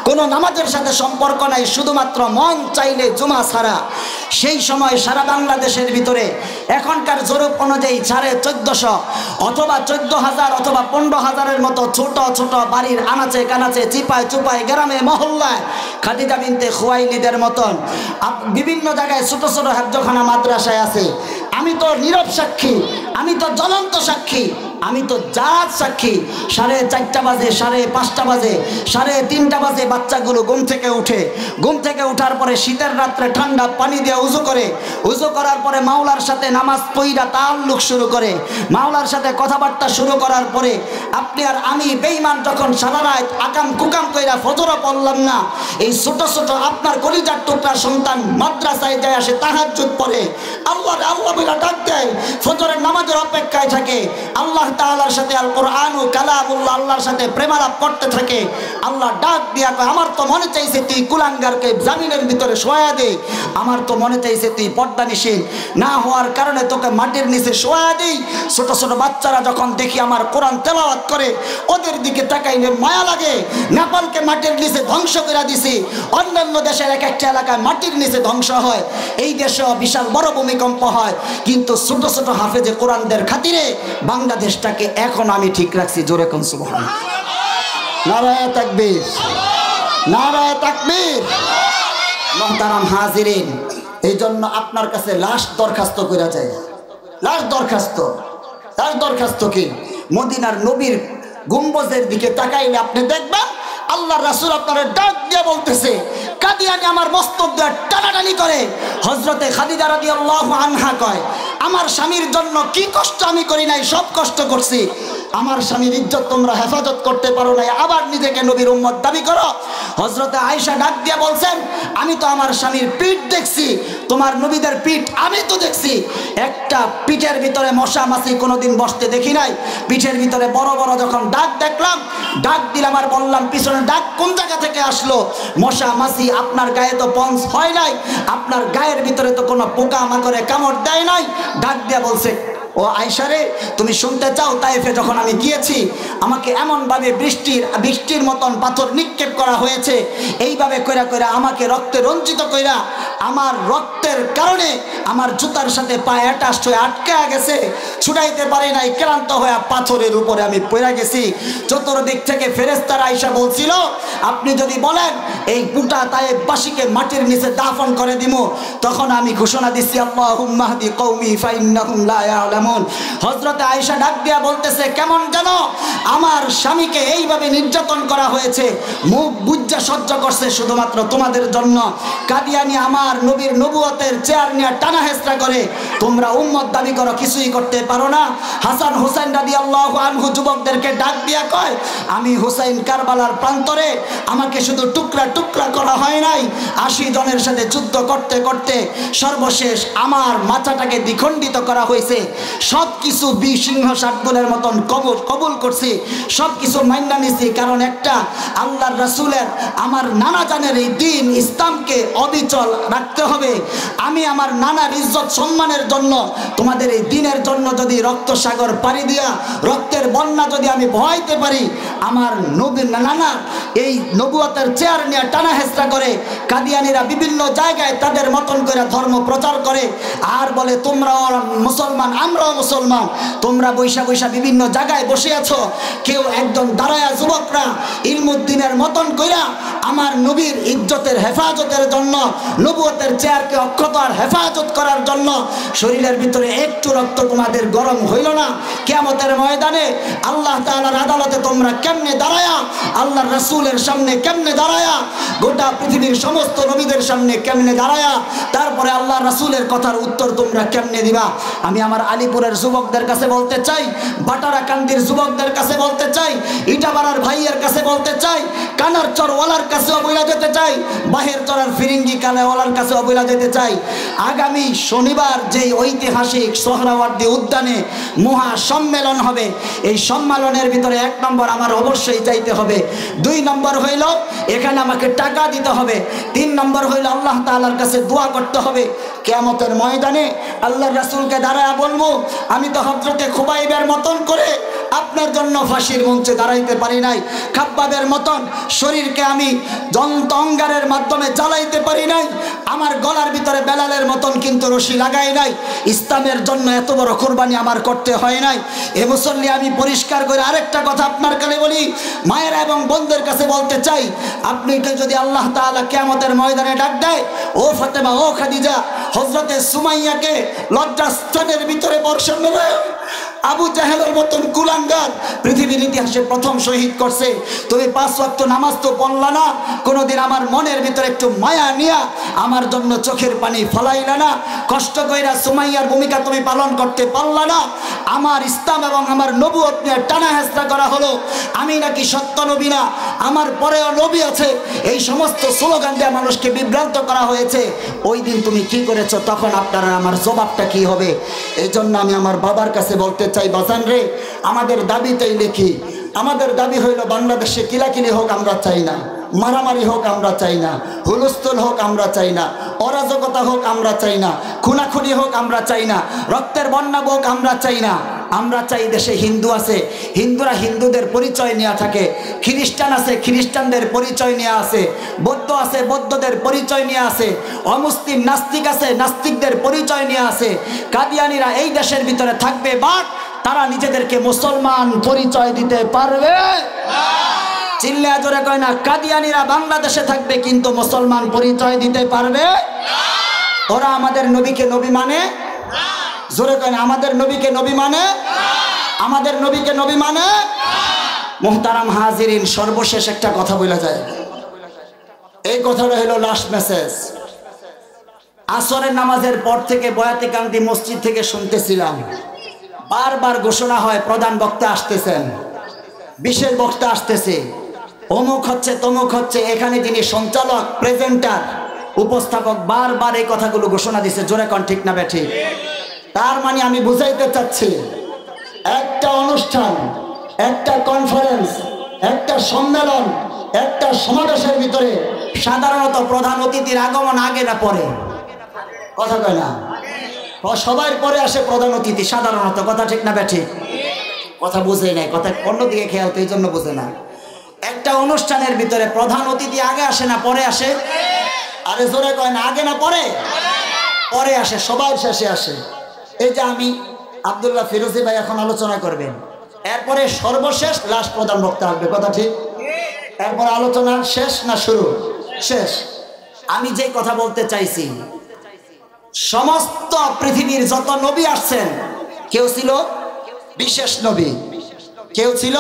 কোনো নামাজের সাথে সম্পর্ক নাই, শুধুমাত্র মন চাইলে জুমা ছাড়া, সেই সময় সারা বাংলাদেশের ভিতরে এখনকার জরিপ অনুযায়ী 1450 অথবা 14,000 অথবা 15,000-এর মতো ছোট ছোট বাড়ির আনাচে কানাচে চিপায় চুপায় গ্রামে মহল্লায় খাদিজা বিনতে খুয়াইলিদের মতন বিভিন্ন জায়গায় ছোট ছোট হেফজখানা মাদ্রাসায় আছে। আমি তো নীরব সাক্ষী, আমি তো জ্বলন্ত সাক্ষী, আমি তো জাত সাক্ষী। 4:30 বাজে, 5:30 বাজে, 3:30 বাজে বাচ্চাগুলো ঘুম থেকে উঠে, ঘুম থেকে উঠার পরে শীতের রাত্রে ঠান্ডা পানি দিয়ে উজু করে, উজু করার পরে মাওলার সাথে নামাজ পড়া তাআল্লুক শুরু করে, মাওলার সাথে কথাবার্তা শুরু করার পরে আপনি আর আমি বেঈমান যখন সারা রাত আকাম কুকাম কইরা ফজরও পড়লাম না, এই ছোট ছোট আপনার কলিজার টুকরা সন্তান মাদ্রাসায় যায় আসে, তাহাজ্জুদ পড়ে, আল্লাহ আল্লাহ বলে ডাক দেয়, ফজরের নামাজের অপেক্ষায় থাকে, আল্লাহ তাআলার সাথে আল কোরআন ও কালামুল্লাহ আল্লাহর সাথে প্রেমালাপ করতে থাকে। আল্লাহ ডাক দিয়া কয়, আমার তো মনে চাইছে তুই কুলাঙ্গারকে জামিনের ভিতরে শোয়া দে, আমার তো মনে চাইছে তুই পর্দানিশীল না হওয়ার কারণে তোকে মাটির নিচে শোয়া দেই। ছোট ছোট বাচ্চারা যখন দেখি আমার কোরআন তেলাওয়াত করে ওদের দিকে তাকাইলে মায়া লাগে। নেপালকে মাটির নিচে ধ্বংস করে দিছি, অন্যান্য দেশের এক একটা এলাকায় মাটির নিচে ধ্বংস হয়, এই দেশেও বিশাল বড় ভূমিকম্প হয়, কিন্তু ছোট ছোট হাফেজে কোরআনদের খাতিরে বাংলাদেশটাকে এখন আমি ঠিক রাখছি। জোরে কোন সুবহানাল্লাহ, নারায়ে তাকবীর, নারায়ে তাকবীর। মুহতারাম হাজিরিন, এই জন্য আপনার কাছে লাস্ট দরখাস্ত করা যায়, লাস্ট দরখাস্ত কি, মদিনার নবীর গুম্বজের দিকে তাকাইলে আপনি দেখবেন আল্লাহ রাসূল আপনার ডাক দিয়ে বলতেছে, কাদিয়ানি আমার মস্তক দিয়ে টানাটানি করে। হযরতে খাদিজা রাদিয়াল্লাহু আনহা কয়, আমার স্বামীর জন্য কি কষ্ট আমি করি নাই, সব কষ্ট করছি, আমার স্বামীর ইজ্জত তোমরা হেফাজত করতে পারো নাই, আবার নিজেকে নবীর উম্মত দাবি করো। হযরতে আয়েশা ডাক দিয়ে বলছেন, আমি তো আমার স্বামীর পিঠ দেখছি, তোমার নবীদের পিঠ আমি তো দেখছি, একটা পিঠের ভিতরে মশা মাছি কোনোদিন বসতে দেখি নাই, পিঠের ভিতরে বড় বড় যখন ডাক দেখলাম, ডাক দিলাম আর বললাম পিছনে ডাক কোন জায়গা থেকে আসলো, মশা মাছি আপনার গায়ে তো পঞ্চ হয় নাই, আপনার গায়ের ভিতরে তো কোনো পোকা মাকড়ে কামড় দেয় নাই। ডাক দিয়া বলছে, ও আয়েশা রে, তুমি শুনতে চাও, তাইফে যখন আমি গিয়েছি আমাকে এমনভাবে বৃষ্টির মতন পাথর নিক্ষেপ করা হয়েছে, এইভাবে কইরা কইরা আমাকে রক্তে রঞ্জিত কইরা আমার রক্তের কারণে আমার জুতার সাথে পায়ে অ্যাটাচড হয়ে আটকে গেছে, ছুটাইতে পারি নাই, ক্লান্ত হয়ে পাথরের উপরে আমি পড়ে গেছি। চতুর্দিক থেকে ফেরেশতারা আয়েশা বলছিল, আপনি যদি বলেন এই গোটা তায়েফবাসীকে মাটির নিচে দাফন করে দিমু, তখন আমি ঘোষণা দিচ্ছি, আল্লাহুম্মা হদি কওমি ফাইন্নাহুম লা ইয়ালামুন। হযরতে আয়েশা ডাক দিয়া বলতেছে, কেমন যেন আমার স্বামীকে এইভাবে নির্যাতন করা হয়েছে, মুখ বুজ্জা সহ্য করছে শুধুমাত্র তোমাদের জন্য। কাদিয়ানি আমার নবীর নবুয়তের চেয়ার নিয়ে টানা হেসরা করে, তোমরা উম্মত দাবি করো, কিছুই করতে পারো না। হাসান হুসাইন রাদিয়াল্লাহু আনহু যুবকদেরকে ডাক দিয়া কয়, আমি হুসাইন কারবালার প্রান্তরে আমাকে শুধু টুকরা টুকরা করা হয় নাই, 80 জনের সাথে যুদ্ধ করতে করতে সর্বশেষ আমার মাথাটাকে দ্বিখণ্ডিত করা হয়েছে। সব কিছু সিংহ শাবলের মতন কবুল করছি, সব কিছু মাইনা নিছি, কারণ একটা আল্লাহর রাসূলের আমার নানা জানের এই দিন ইসলামকে অবিচল রাখতে হবে। আমি আমার নানার ইজ্জত সম্মানের জন্য, তোমাদের এই দিনের জন্য যদি রক্ত সাগর পাড়ি দিয়া রক্তের বন্যা যদি আমি বহাইতে পারি, আমার নবীর নানা এই নবুয়তের চেয়ার নিয়ে টানা হেসরা করে কাদিয়ানিরা বিভিন্ন জায়গায় তাদের মতন করে ধর্ম প্রচার করে আর বলে তোমরাও মুসলমান আমরাও মুসলমান, তোমরা বৈশা বৈশা বিভিন্ন জায়গায় বসে আছো, কেউ একজন দাঁড়ায়া যুবকরা ইলমুদ্দিনের মতন কইরা আমার নবীর ইজ্জতের হেফাজতের জন্য, নবুয়তের চেয়ারকে অক্ষত আর হেফাজত করার জন্য শরীরের ভিতরে একটু রক্ত তোমাদের গরম হইল না? কিয়ামতের ময়দানে আল্লাহ তাআলার আদালতে তোমরা কেমনে দাঁড়ায়া, আল্লাহর রাসূলের সামনে কেমনে দাঁড়ায়া, গোটা পৃথিবীর সমস্ত নবীদের সামনে কেমনে দাঁড়ায়া তারপরে আল্লাহর রাসূলের কথার উত্তর তোমরা কেমনে দিবা? আমি আমার আলিপুরের যুবকদের কাছে বলতে চাই, বাটারাকান্দির যুবকদের কাছে বলতে চাই, ইটাবাড়ার ভাইয়ের কাছে বলতে চাই, কানার চরওয়ালার কাছেও বইলা যেতে চাই, বাহের চরার ফিরিঙ্গি কালেওয়ালার কাছেও বইলা যেতে চাই, আগামী শনিবার যেই ঐতিহাসিক সোহরাওয়ার্দী উদ্যানে মহা সম্মেলন হবে, এই সম্মেলনের ভিতরে 1 নম্বর আমার অবশ্যই চাইতে হবে, 2 নম্বর হইল এখানে আমাকে টাকা দিতে হবে, 3 নম্বর হইল আল্লাহ তাআলার কাছে দোয়া করতে হবে। কিয়ামতের ময়দানে আল্লাহর রাসূলকে দাঁড়ায়া বলবো, আমি তো হযরতে খুবাইবের মতন করে আপনার জন্য ফাঁসির মঞ্চে দাঁড়াইতে পারি নাই, খাব্বাবের মতন শরীরকে আমি দন্ত অঙ্গারের মাধ্যমে জ্বালাইতে পারি নাই, আমার গলার ভিতরে বেলালের মতন কিন্তু রশি লাগাই নাই, ইসলামের জন্য এত বড় কুরবানি আমার করতে হয় নাই। এ মুসল্লি, আমি পরিষ্কার করে আরেকটা কথা আপনার কাছে বলি, মায়েরা এবং বোনদের কাছে বলতে চাই, আপনি যদি আল্লাহ তাআলা কিয়ামতের ময়দানে ডাক দেয়, ও ফাতেমা, ও খাদিজা, হযরতে সুমাইয়াকে লজ্জাস্থানের ভিতরে বর্ষণ মেরে আবু জাহেলের মতন কুলাঙ্গার পৃথিবীর ইতিহাসে প্রথম শহীদ করছে। তুমি 5 ওয়াক্ত নামাজ তো পড়লা না, কোনোদিন আমার মনের ভিতরে একটু মায়া নিয়া আমার জন্য চোখের পানি ফলাইলা না, কষ্ট কইরা সুমাইয়ার ভূমিকা তুমি পালন করতে পারলা না। আমার ইসলাম এবং আমার নবুয়ত নিয়ে টানা হেঁচড়া করা হলো, আমি নাকি সত্য নবী না, আমার পরেও নবী আছে, এই সমস্ত স্লোগান দিয়ে মানুষকে বিভ্রান্ত করা হয়েছে। ওই দিন তুমি কি করেছো, তখন আপনারা আমার জবাবটা কি হবে? এই জন্য আমি আমার বাবার কাছে বলতে চাই, বাজান রে, আমাদের দাবিতেই লিখি, আমাদের দাবি হইল বাংলাদেশে কিলাকিলি হোক আমরা চাই না, মারামারি হোক আমরা চাই না, হুলস্থুল হোক আমরা চাই না, অরাজকতা হোক আমরা চাই না, খুনাখুনি হোক আমরা চাই না, রক্তের বন্যা হোক আমরা চাই না। আমরা চাই দেশে হিন্দু আছে, হিন্দুরা হিন্দুদের পরিচয় নেওয়া থাকে, খ্রিস্টান আছে, খ্রিস্টানদের পরিচয় নেওয়া আছে, বৌদ্ধ আছে, বৌদ্ধদের পরিচয় নিয়ে আছে, অমুসলিম নাস্তিক আছে, নাস্তিকদের পরিচয় নিয়ে আছে। কাদিয়ানিরা এই দেশের ভিতরে থাকবে, বাট তারা নিজেদেরকে মুসলমান পরিচয় দিতে পারবে না। চিল্লা জোরে কয় না, কাদিয়ানিরা বাংলাদেশে থাকবে কিন্তু মুসলমান পরিচয় দিতে পারবে না। ওরা আমাদের নবীকে নবী মানে না। জোরে কয় না, আমাদের নবীকে নবী মানে না, আমাদের নবীকে নবী মানে না। মুহতারাম হাজিরিন, সর্বশেষ একটা কথা বলা যায়, এই কথাটা হলো লাস্ট মেসেজ। আসরের নামাজের পর থেকে বয়াতে কান্দি মসজিদ থেকে শুনতেছিলাম, বারবার ঘোষণা হয় প্রধান বক্তা আসতেছেন, বিশেষ বক্তা আসতেছে, অমুক হচ্ছে তমুক হচ্ছে। এখানে যিনি সঞ্চালক, প্রেজেন্টার, উপস্থাপক বারবার এই কথাগুলো ঘোষণা দিছে। জোরে কোন ঠিক না বেঠিক? তার মানে আমি বুঝাইতে চাচ্ছি, একটা অনুষ্ঠান, একটা কনফারেন্স, একটা সম্মেলন, একটা সমাবেশের ভিতরে সাধারণত প্রধান অতিথির আগমন আগে না পরে? কথা কয় না, সবার পরে আসে প্রধান অতিথি সাধারণত। কথা ঠিক না বেঠিক? কথা বুঝে নাই, কথা অন্যদিকে খেয়াল, তো এই জন্য বুঝে না। একটা অনুষ্ঠানের ভিতরে প্রধান অতিথি আগে আসে না পরে আসে? আরে জোরে কয় না, আগে না পরে? পরে আসে, সবার শেষে আসে। এই যে আমি আব্দুল্লাহ ফিরোজী ভাই এখন আলোচনা করবেন, এরপরে সর্বশেষ লাস্ট প্রধান বক্তা আসবে। কথা ঠিক? এরপর আলোচনা শেষ না শুরু? শেষ। আমি যে কথা বলতে চাইছি, সমস্ত পৃথিবীর যত নবী আসছেন, কেউ ছিল বিশেষ নবী, কেউ ছিল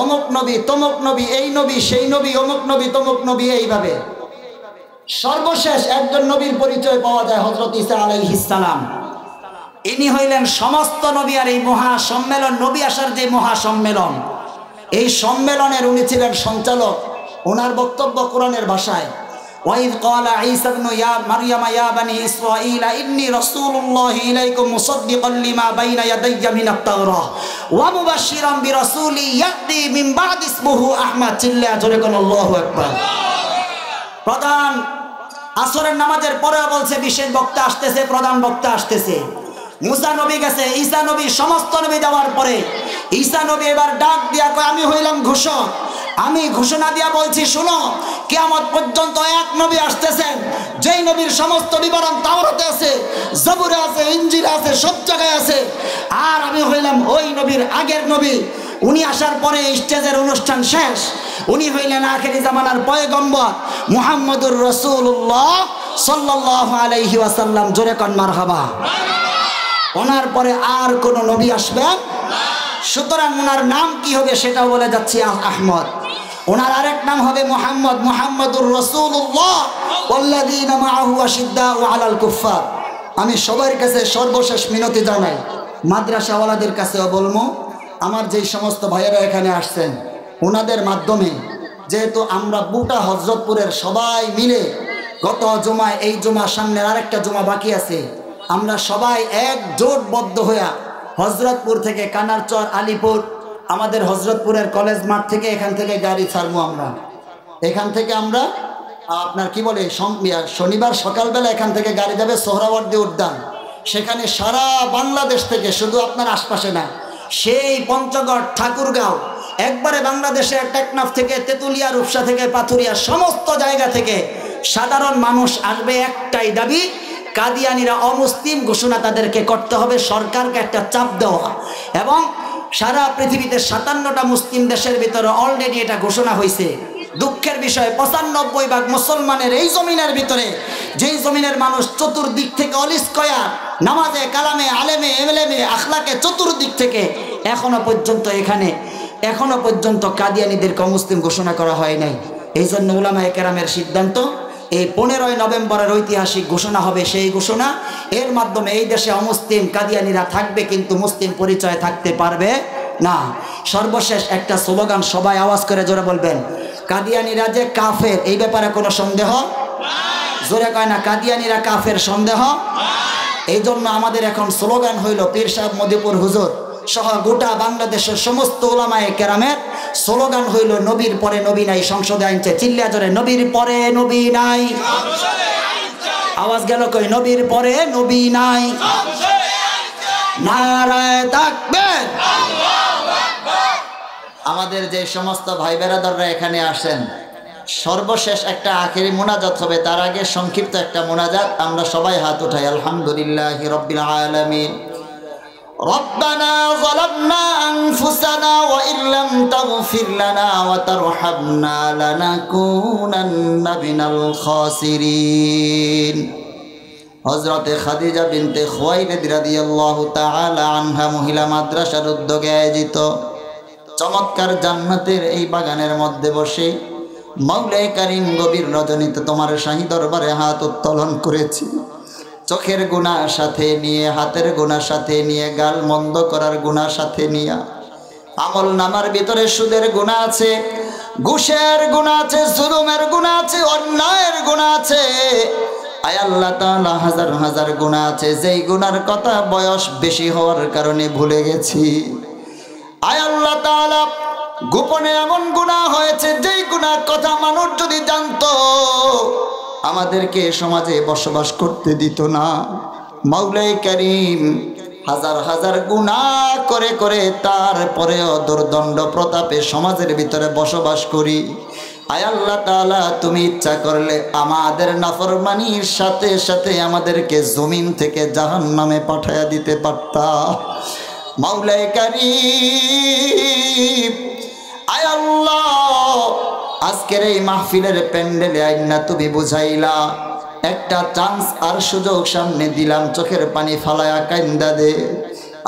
অমুক নবী তমুক নবী, এই নবী সেই নবী, অমুক নবী তমুক নবী, এইভাবে। সর্বশেষ একজন নবীর পরিচয় পাওয়া যায়, হযরত ঈসা আলাইহিস সালাম। ইনি হইলেন সমস্ত নবী। আর এই মহা সম্মেলন, নবী আসার যে মহা সম্মেলন, এই সম্মেলনের উনি ছিলেন সঞ্চালক। ওনার বক্তব্য কোরআনের ভাষায়, ওয়াইদ ক্বালা ঈসা ইবনু মারইয়ামা ইয়া বানি ইসরাঈলা ইন্নী রাসূলুল্লাহি ইলাইকুম মুসাদ্দিকান লিমা বাইনা ইয়াদাইয়া মিনাত তাওরাহ ওয়া মুবাশশিরান বিরাসূলি ইয়াতি মিন বা'দি ইসমুহু আহমদ। চিল্লা জোরে কোন আল্লাহু আকবার। প্রধান আসরের নামাজের পরে বলছে বিশেষ বক্তা আসতেছে, প্রধান বক্তা আসতেছে। মুসা নবী গেছে, ঈসা নবী, সমস্ত নবী যাওয়ার পরে ঈসা নবী এবার ডাক দিয়া কয়, আমি হইলাম ঘোষক, আমি ঘোষণা দিয়া বলছি, শুনো, কিয়ামত পর্যন্ত এক নবী আসতেছেন, যেই নবীর সমস্ত বিবরণ তাওরাতে আছে, জবুরে আছে, ইনজিলে আছে, সব জায়গায় আছে। আর আমি হইলাম ওই নবীর আগের নবী। উনি আসার পরে স্টেজের অনুষ্ঠান শেষ। উনি হইলেন আখেরি জামানার পয়গম্বর মুহাম্মদুর রাসূলুল্লাহ সাল্লাল্লাহু আলাইহি ওয়াসাল্লাম। জোরে কোন মারহাবা। ওনার পরে আর কোন নবী আসবে না। সুতরাং ওনার নাম কি হবে সেটাও বলে যাচ্ছি, আহমদ। ওনার আরেক নাম হবে মুহাম্মদ, মুহাম্মদুর রাসূলুল্লাহ ওয়াল্লাযীনা মাআহু আশিদ্দাউ আলাল কুফফার। আমি সবার কাছে সর্বশেষ মিনতি জানাই, মাদ্রাসাওয়ালাদের কাছেও বলবো, আমার যেই সমস্ত ভাইয়েরা এখানে আসছেন, ওনাদের মাধ্যমে, যেহেতু আমরা গোটা হযরতপুরের সবাই মিলে গত জুমায়, এই জুমা, সামনের আরেকটা জুমা বাকি আছে, আমরা সবাই একজোটবদ্ধ হইয়া হযরতপুর থেকে কানারচর, আলীপুর, আমাদের হযরতপুরের কলেজ মাঠ থেকে, এখান থেকে গাড়ি ছাড়বো আমরা। এখান থেকে আমরা আপনার কি বলে, শনিবার সকালবেলা এখান থেকে গাড়ি যাবে সোহরাওয়ার্দী উদ্যান। সেখানে সারা বাংলাদেশ থেকে, শুধু আপনার আশপাশে না, সেই পঞ্চগড়, ঠাকুরগাঁও, একবারে বাংলাদেশে টেকনাফ থেকে, তেতুলিয়া, রূপসা থেকে, পাথুরিয়া, সমস্ত জায়গা থেকে সাধারণ মানুষ আসবে। একটাই দাবি, কাদিয়ানিরা অমুসলিম ঘোষণা তাদেরকে করতে হবে, সরকারকে একটা চাপ দেওয়া। এবং সারা পৃথিবীতে 57টা মুসলিম দেশের ভিতরে অলরেডি এটা ঘোষণা হয়েছে, দুঃখের বিষয় 95 ভাগ মুসলমানের এই জমিনের ভিতরে, যেই জমিনের মানুষ চতুর্দিক থেকে অলিস্কয়া নামাজে কালামে আলেমে এমএলএমে আখলাকে চতুর্দিক থেকে এখনো পর্যন্ত কাদিয়ানীদেরকে অমুসলিম ঘোষণা করা হয় নাই। এই জন্য উলামায়ে কেরামের সিদ্ধান্ত, এই 15 নভেম্বরের ঐতিহাসিক ঘোষণা হবে সেই ঘোষণা। এর মাধ্যমে এই দেশে অমুসলিম কাদিয়ানীরা থাকবে, কিন্তু মুসলিম পরিচয় থাকতে পারবে না। সর্বশেষ একটা স্লোগান সবাই আওয়াজ করে জোরে বলবেন, কাদিয়ানীরা যে কাফের, এই ব্যাপারে কোনো সন্দেহ? জোরে কয় না, কাদিয়ানীরা কাফের, সন্দেহ? এই জন্য আমাদের এখন স্লোগান হইল, পীর সাহেব মদিপুর হুজুর সহ গোটা বাংলাদেশের সমস্ত উলামায়ে কেরামের স্লোগান হইল, নবীর পরে নবী নাই সংসদে আইনছে। চিল্লা জোরে, নবীর পরে নবী নাই। আওয়াজ গেল কই, নবীর পরে নবী নাই। নারায়ে তাকবীর। আমাদের যে সমস্ত ভাই বেরাদাররা এখানে আসেন, সর্বশেষ একটা আখেরি মুনাজাত হবে, তার আগে সংক্ষিপ্ত একটা মুনাজাত। আমরা সবাই হাত উঠাই, আলহামদুলিল্লাহি রাব্বিল আলামিন। ربنا ظلمنا أنفسنا وإن لم تغفر لنا وترحمنا لنكونن من الخاسرين। হযরতে খাদিজা বিনতে খুয়াইলিদ রাদিয়াল্লাহু তাআলা আনহা মহিলা মাদ্রাসার উদ্যোগে আয়োজিত চমৎকার জান্নাতের এই বাগানের মধ্যে বসে মাওলায়ে কারীম গভীর রজনীতে তোমার শাহী দরবারে হাত উত্তোলন করেছি। চোখের গুনাহ সাথে নিয়ে, হাতের গুনাহ সাথে নিয়ে, গাল মন্দ করার গুনাহ সাথে নিয়ে, আমল নামার ভিতরে সুদের গুনাহ আছে, ঘুষের গুনাহ আছে, জুলুমের গুনাহ আছে, অন্যায়ের গুনাহ আছে। আয় আল্লাহ তাআলা হাজার হাজার গুনাহ আছে, যেই গুনার কথা বয়স বেশি হওয়ার কারণে ভুলে গেছি। আয় আল্লাহ তাআলা গোপনে এমন গুনাহ হয়েছে, যেই গুনার কথা মানুষ যদি জানতো আমাদেরকে সমাজে বসবাস করতে দিত না। মাওলায়ে কারীম হাজার হাজার গুনাহ করে করে তারপরেও দুর্দণ্ড প্রতাপে সমাজের ভিতরে বসবাস করি। আয় আল্লাহ তাআলা তুমি ইচ্ছা করলে আমাদের নাফরমানির সাথে সাথে আমাদেরকে জমিন থেকে জাহান্নামে পাঠায়া দিতে পারতা। মাওলায়ে কারীম আয় আল্লাহ, আজকের এই মাহফিলের প্যান্ডেলে আইনা তুমি বুঝাইলা, একটা চান্স আর সুযোগ সামনে দিলাম, চোখের পানি ফালায়া কান্দা দে।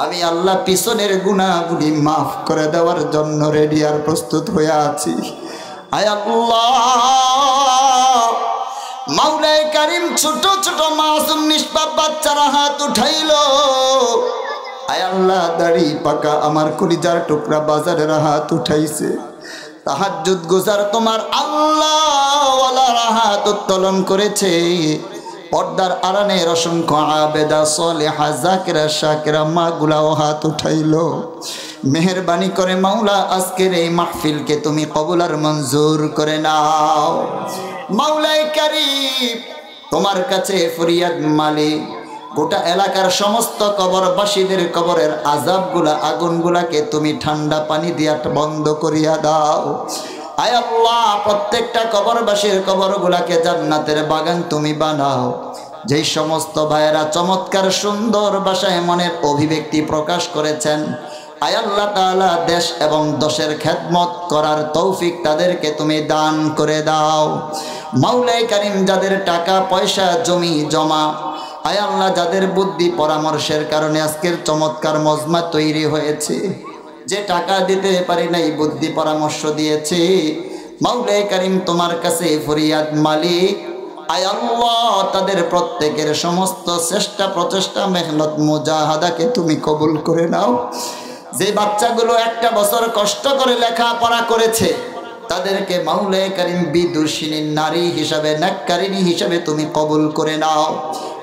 আমি আল্লাহ পিছনের গুনাহগুলি মাফ করে দেওয়ার জন্য রেডি আর প্রস্তুত হয়ে আছি। আয় আল্লাহ, মাওলায়ে কারীম ছোট ছোট মাসুম নিষ্পাপ বাচ্চারা হাত উঠাইল। আয় আল্লাহ, দাড়ি পাকা আমার কলিজার টুকরা বাজারের হাত উঠাইছে। তাহাজ্জুদ গুজার তোমার আল্লাহ ওয়ালারা হাত উত্তোলন করেছে। পর্দার আড়ালের অসংখ্য আবেদা সালেহা জাকিরা শাকিরা মা গুলাও হাত উঠাইল। মেহেরবানি করে মাওলা আজকের এই মাহফিলকে তুমি কবুল আর মঞ্জুর করে নাও। মাওলায়ে কারীম তোমার কাছে ফরিয়াদ মালিক, গোটা এলাকার সমস্ত কবরবাসীদের কবরের আযাবগুলা আগুনগুলাকে তুমি ঠান্ডা পানি দিয়া বন্ধ করিয়া দাও। আয় আল্লাহ, প্রত্যেকটা কবরবাসীর কবরগুলাকে জান্নাতের বাগান তুমি বানাও। যেই সমস্ত ভাইয়েরা চমৎকার সুন্দর ভাষায় মনের অভিব্যক্তি প্রকাশ করেছেন, আয় আল্লাহ তাআলা দেশ এবং দশের খেদমত করার তৌফিক তাদেরকে তুমি দান করে দাও। মাওলায়ে কারীম যাদের টাকা পয়সা জমি জমা, আয় আল্লাহ যাদের বুদ্ধি পরামর্শের কারণে আজকের চমৎকার মজমা তৈরি হয়েছে, যে টাকা দিতে পারি নাই বুদ্ধি পরামর্শ দিয়েছে, মাওলায়ে কারীম তোমার কাছে ফরিয়াদ মালিক, আয় আল্লাহ তাদের প্রত্যেকের সমস্ত চেষ্টা প্রচেষ্টা মেহনত মুজাহাদাকে তুমি কবুল করে নাও। যে বাচ্চাগুলো একটা বছর কষ্ট করে লেখাপড়া করেছে তাদেরকে মাওলায়ে কারীম বিদুষিনী নারী হিসাবে, নেককারিনী হিসাবে তুমি কবুল করে নাও।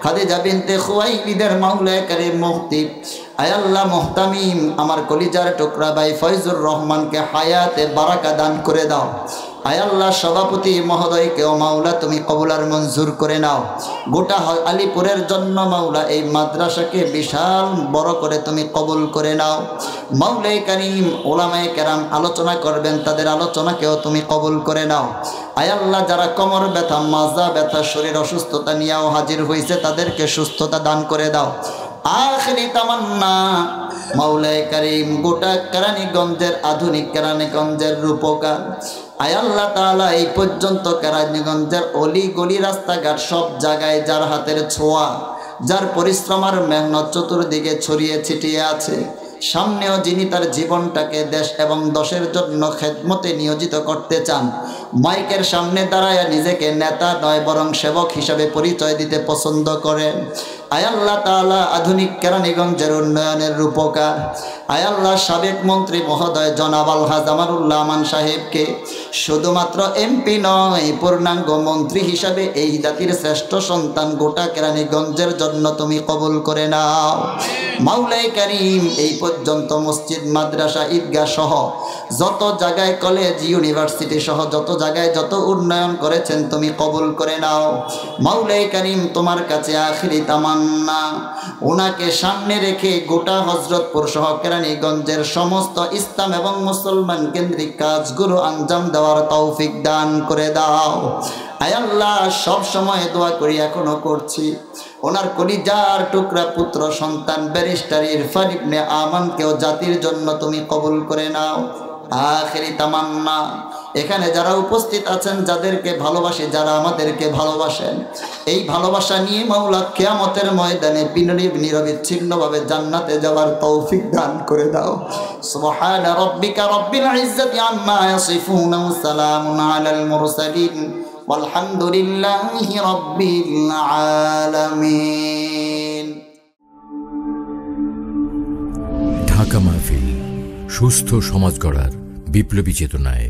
খাদিজা বিনতে খুয়াইলিদের মাওলায়ে কারীম মুফতি আয় আল্লাহ মুহতামিম আমার কলিজার টুকরা ভাই ফয়জুর রহমানকে হায়াতে বারাকা দান করে দাও। আয় আল্লাহ সভাপতি মহোদয়কেও মাওলা তুমি কবুল আর মঞ্জুর করে নাও। গোটা আলীপুরের জন্য মাওলা এই মাদ্রাসাকে বিশাল বড় করে তুমি কবুল করে নাও। মাওলায়ে কারীম উলামায়ে কেরাম আলোচনা করবেন, তাদের আলোচনাকেও তুমি কবুল করে নাও। আয় আল্লাহ যারা কোমর ব্যথা, মাজা ব্যথা, শরীর অসুস্থতা নিয়েও হাজির হয়েছে তাদেরকে সুস্থতা দান করে দাও। আখিরি তামান্না মাওলায়ে কারীম গোটা কেরানীগঞ্জের, আধুনিক কেরানীগঞ্জের রূপকার আয় আল্লাহ তাআলা, এই পর্যন্ত কেরানীগঞ্জের অলি গলি রাস্তাঘাট সব জায়গায় যার হাতের ছোঁয়া, যার পরিশ্রম আর মেহনত চতুর্দিকে ছড়িয়ে ছিটিয়ে আছে, সামনেও যিনি তার জীবনটাকে দেশ এবং দশের জন্য খেদমতে নিয়োজিত করতে চান, মাইকের সামনে দাঁড়ায় নিজেকে নেতা নয় বরং সেবক হিসাবে পরিচয় দিতে পছন্দ করেন, আয় আল্লাহ তাআলা আধুনিক কেরানীগঞ্জের উন্নয়নের রূপকার আয় আল্লাহ সাবেক মন্ত্রী মহোদয় জনাব আলহাজ আমানুল্লাহ আমান সাহেবকে শুধুমাত্র এমপি নয়, পূর্ণাঙ্গ মন্ত্রী হিসাবে এই জাতির শ্রেষ্ঠ সন্তান গোটা কেরানীগঞ্জের জন্য তুমি কবুল করে নাও। মাওলাই কারীম, এই পর্যন্ত মসজিদ মাদ্রাসা ঈদগাহ সহ যত জায়গায় কলেজ ইউনিভার্সিটি সহ যত জায়গায় যত উন্নয়ন করেছেন তুমি কবুল করে নাও। মাওলাই কারীম, তোমার কাছে আখিরি তামান্না, ওনাকে সামনে রেখে গোটা হযরতপুর সহ কেরানীগঞ্জের সমস্ত ইসলাম এবং মুসলমান কেন্দ্রিক কাজগুলো আঞ্জাম দেওয়ার তৌফিক দান করে দাও। আয় আল্লাহ, সব সময় দোয়া করি, এখনো করছি, ওনার কলিজার টুকরা পুত্র সন্তান ব্যারিস্টার ইরফান ইবনে আমানকেও জাতির জন্য তুমি কবুল করে নাও। আখিরি তামান্না, এখানে যারা উপস্থিত আছেন, যাদেরকে ভালোবাসি, যারা আমাদেরকে ভালোবাসেন, এই ভালোবাসা নিয়ে মাওলা কিয়ামতের ময়দানে নিরবিচ্ছিন্নভাবে জান্নাতে যাওয়ার তৌফিক দান করে দাও। সুবহান রাব্বিকা রাব্বিল ইজ্জাতি আম্মা ইয়াসিফুন ওয়া সালামুন আলাল মুরসালিন ওয়ালহামদুলিল্লাহি রাব্বিল আলামিন। ঢাকা মাহফিল, সুস্থ সমাজ গড়ার বিপ্লবী চেতনায়।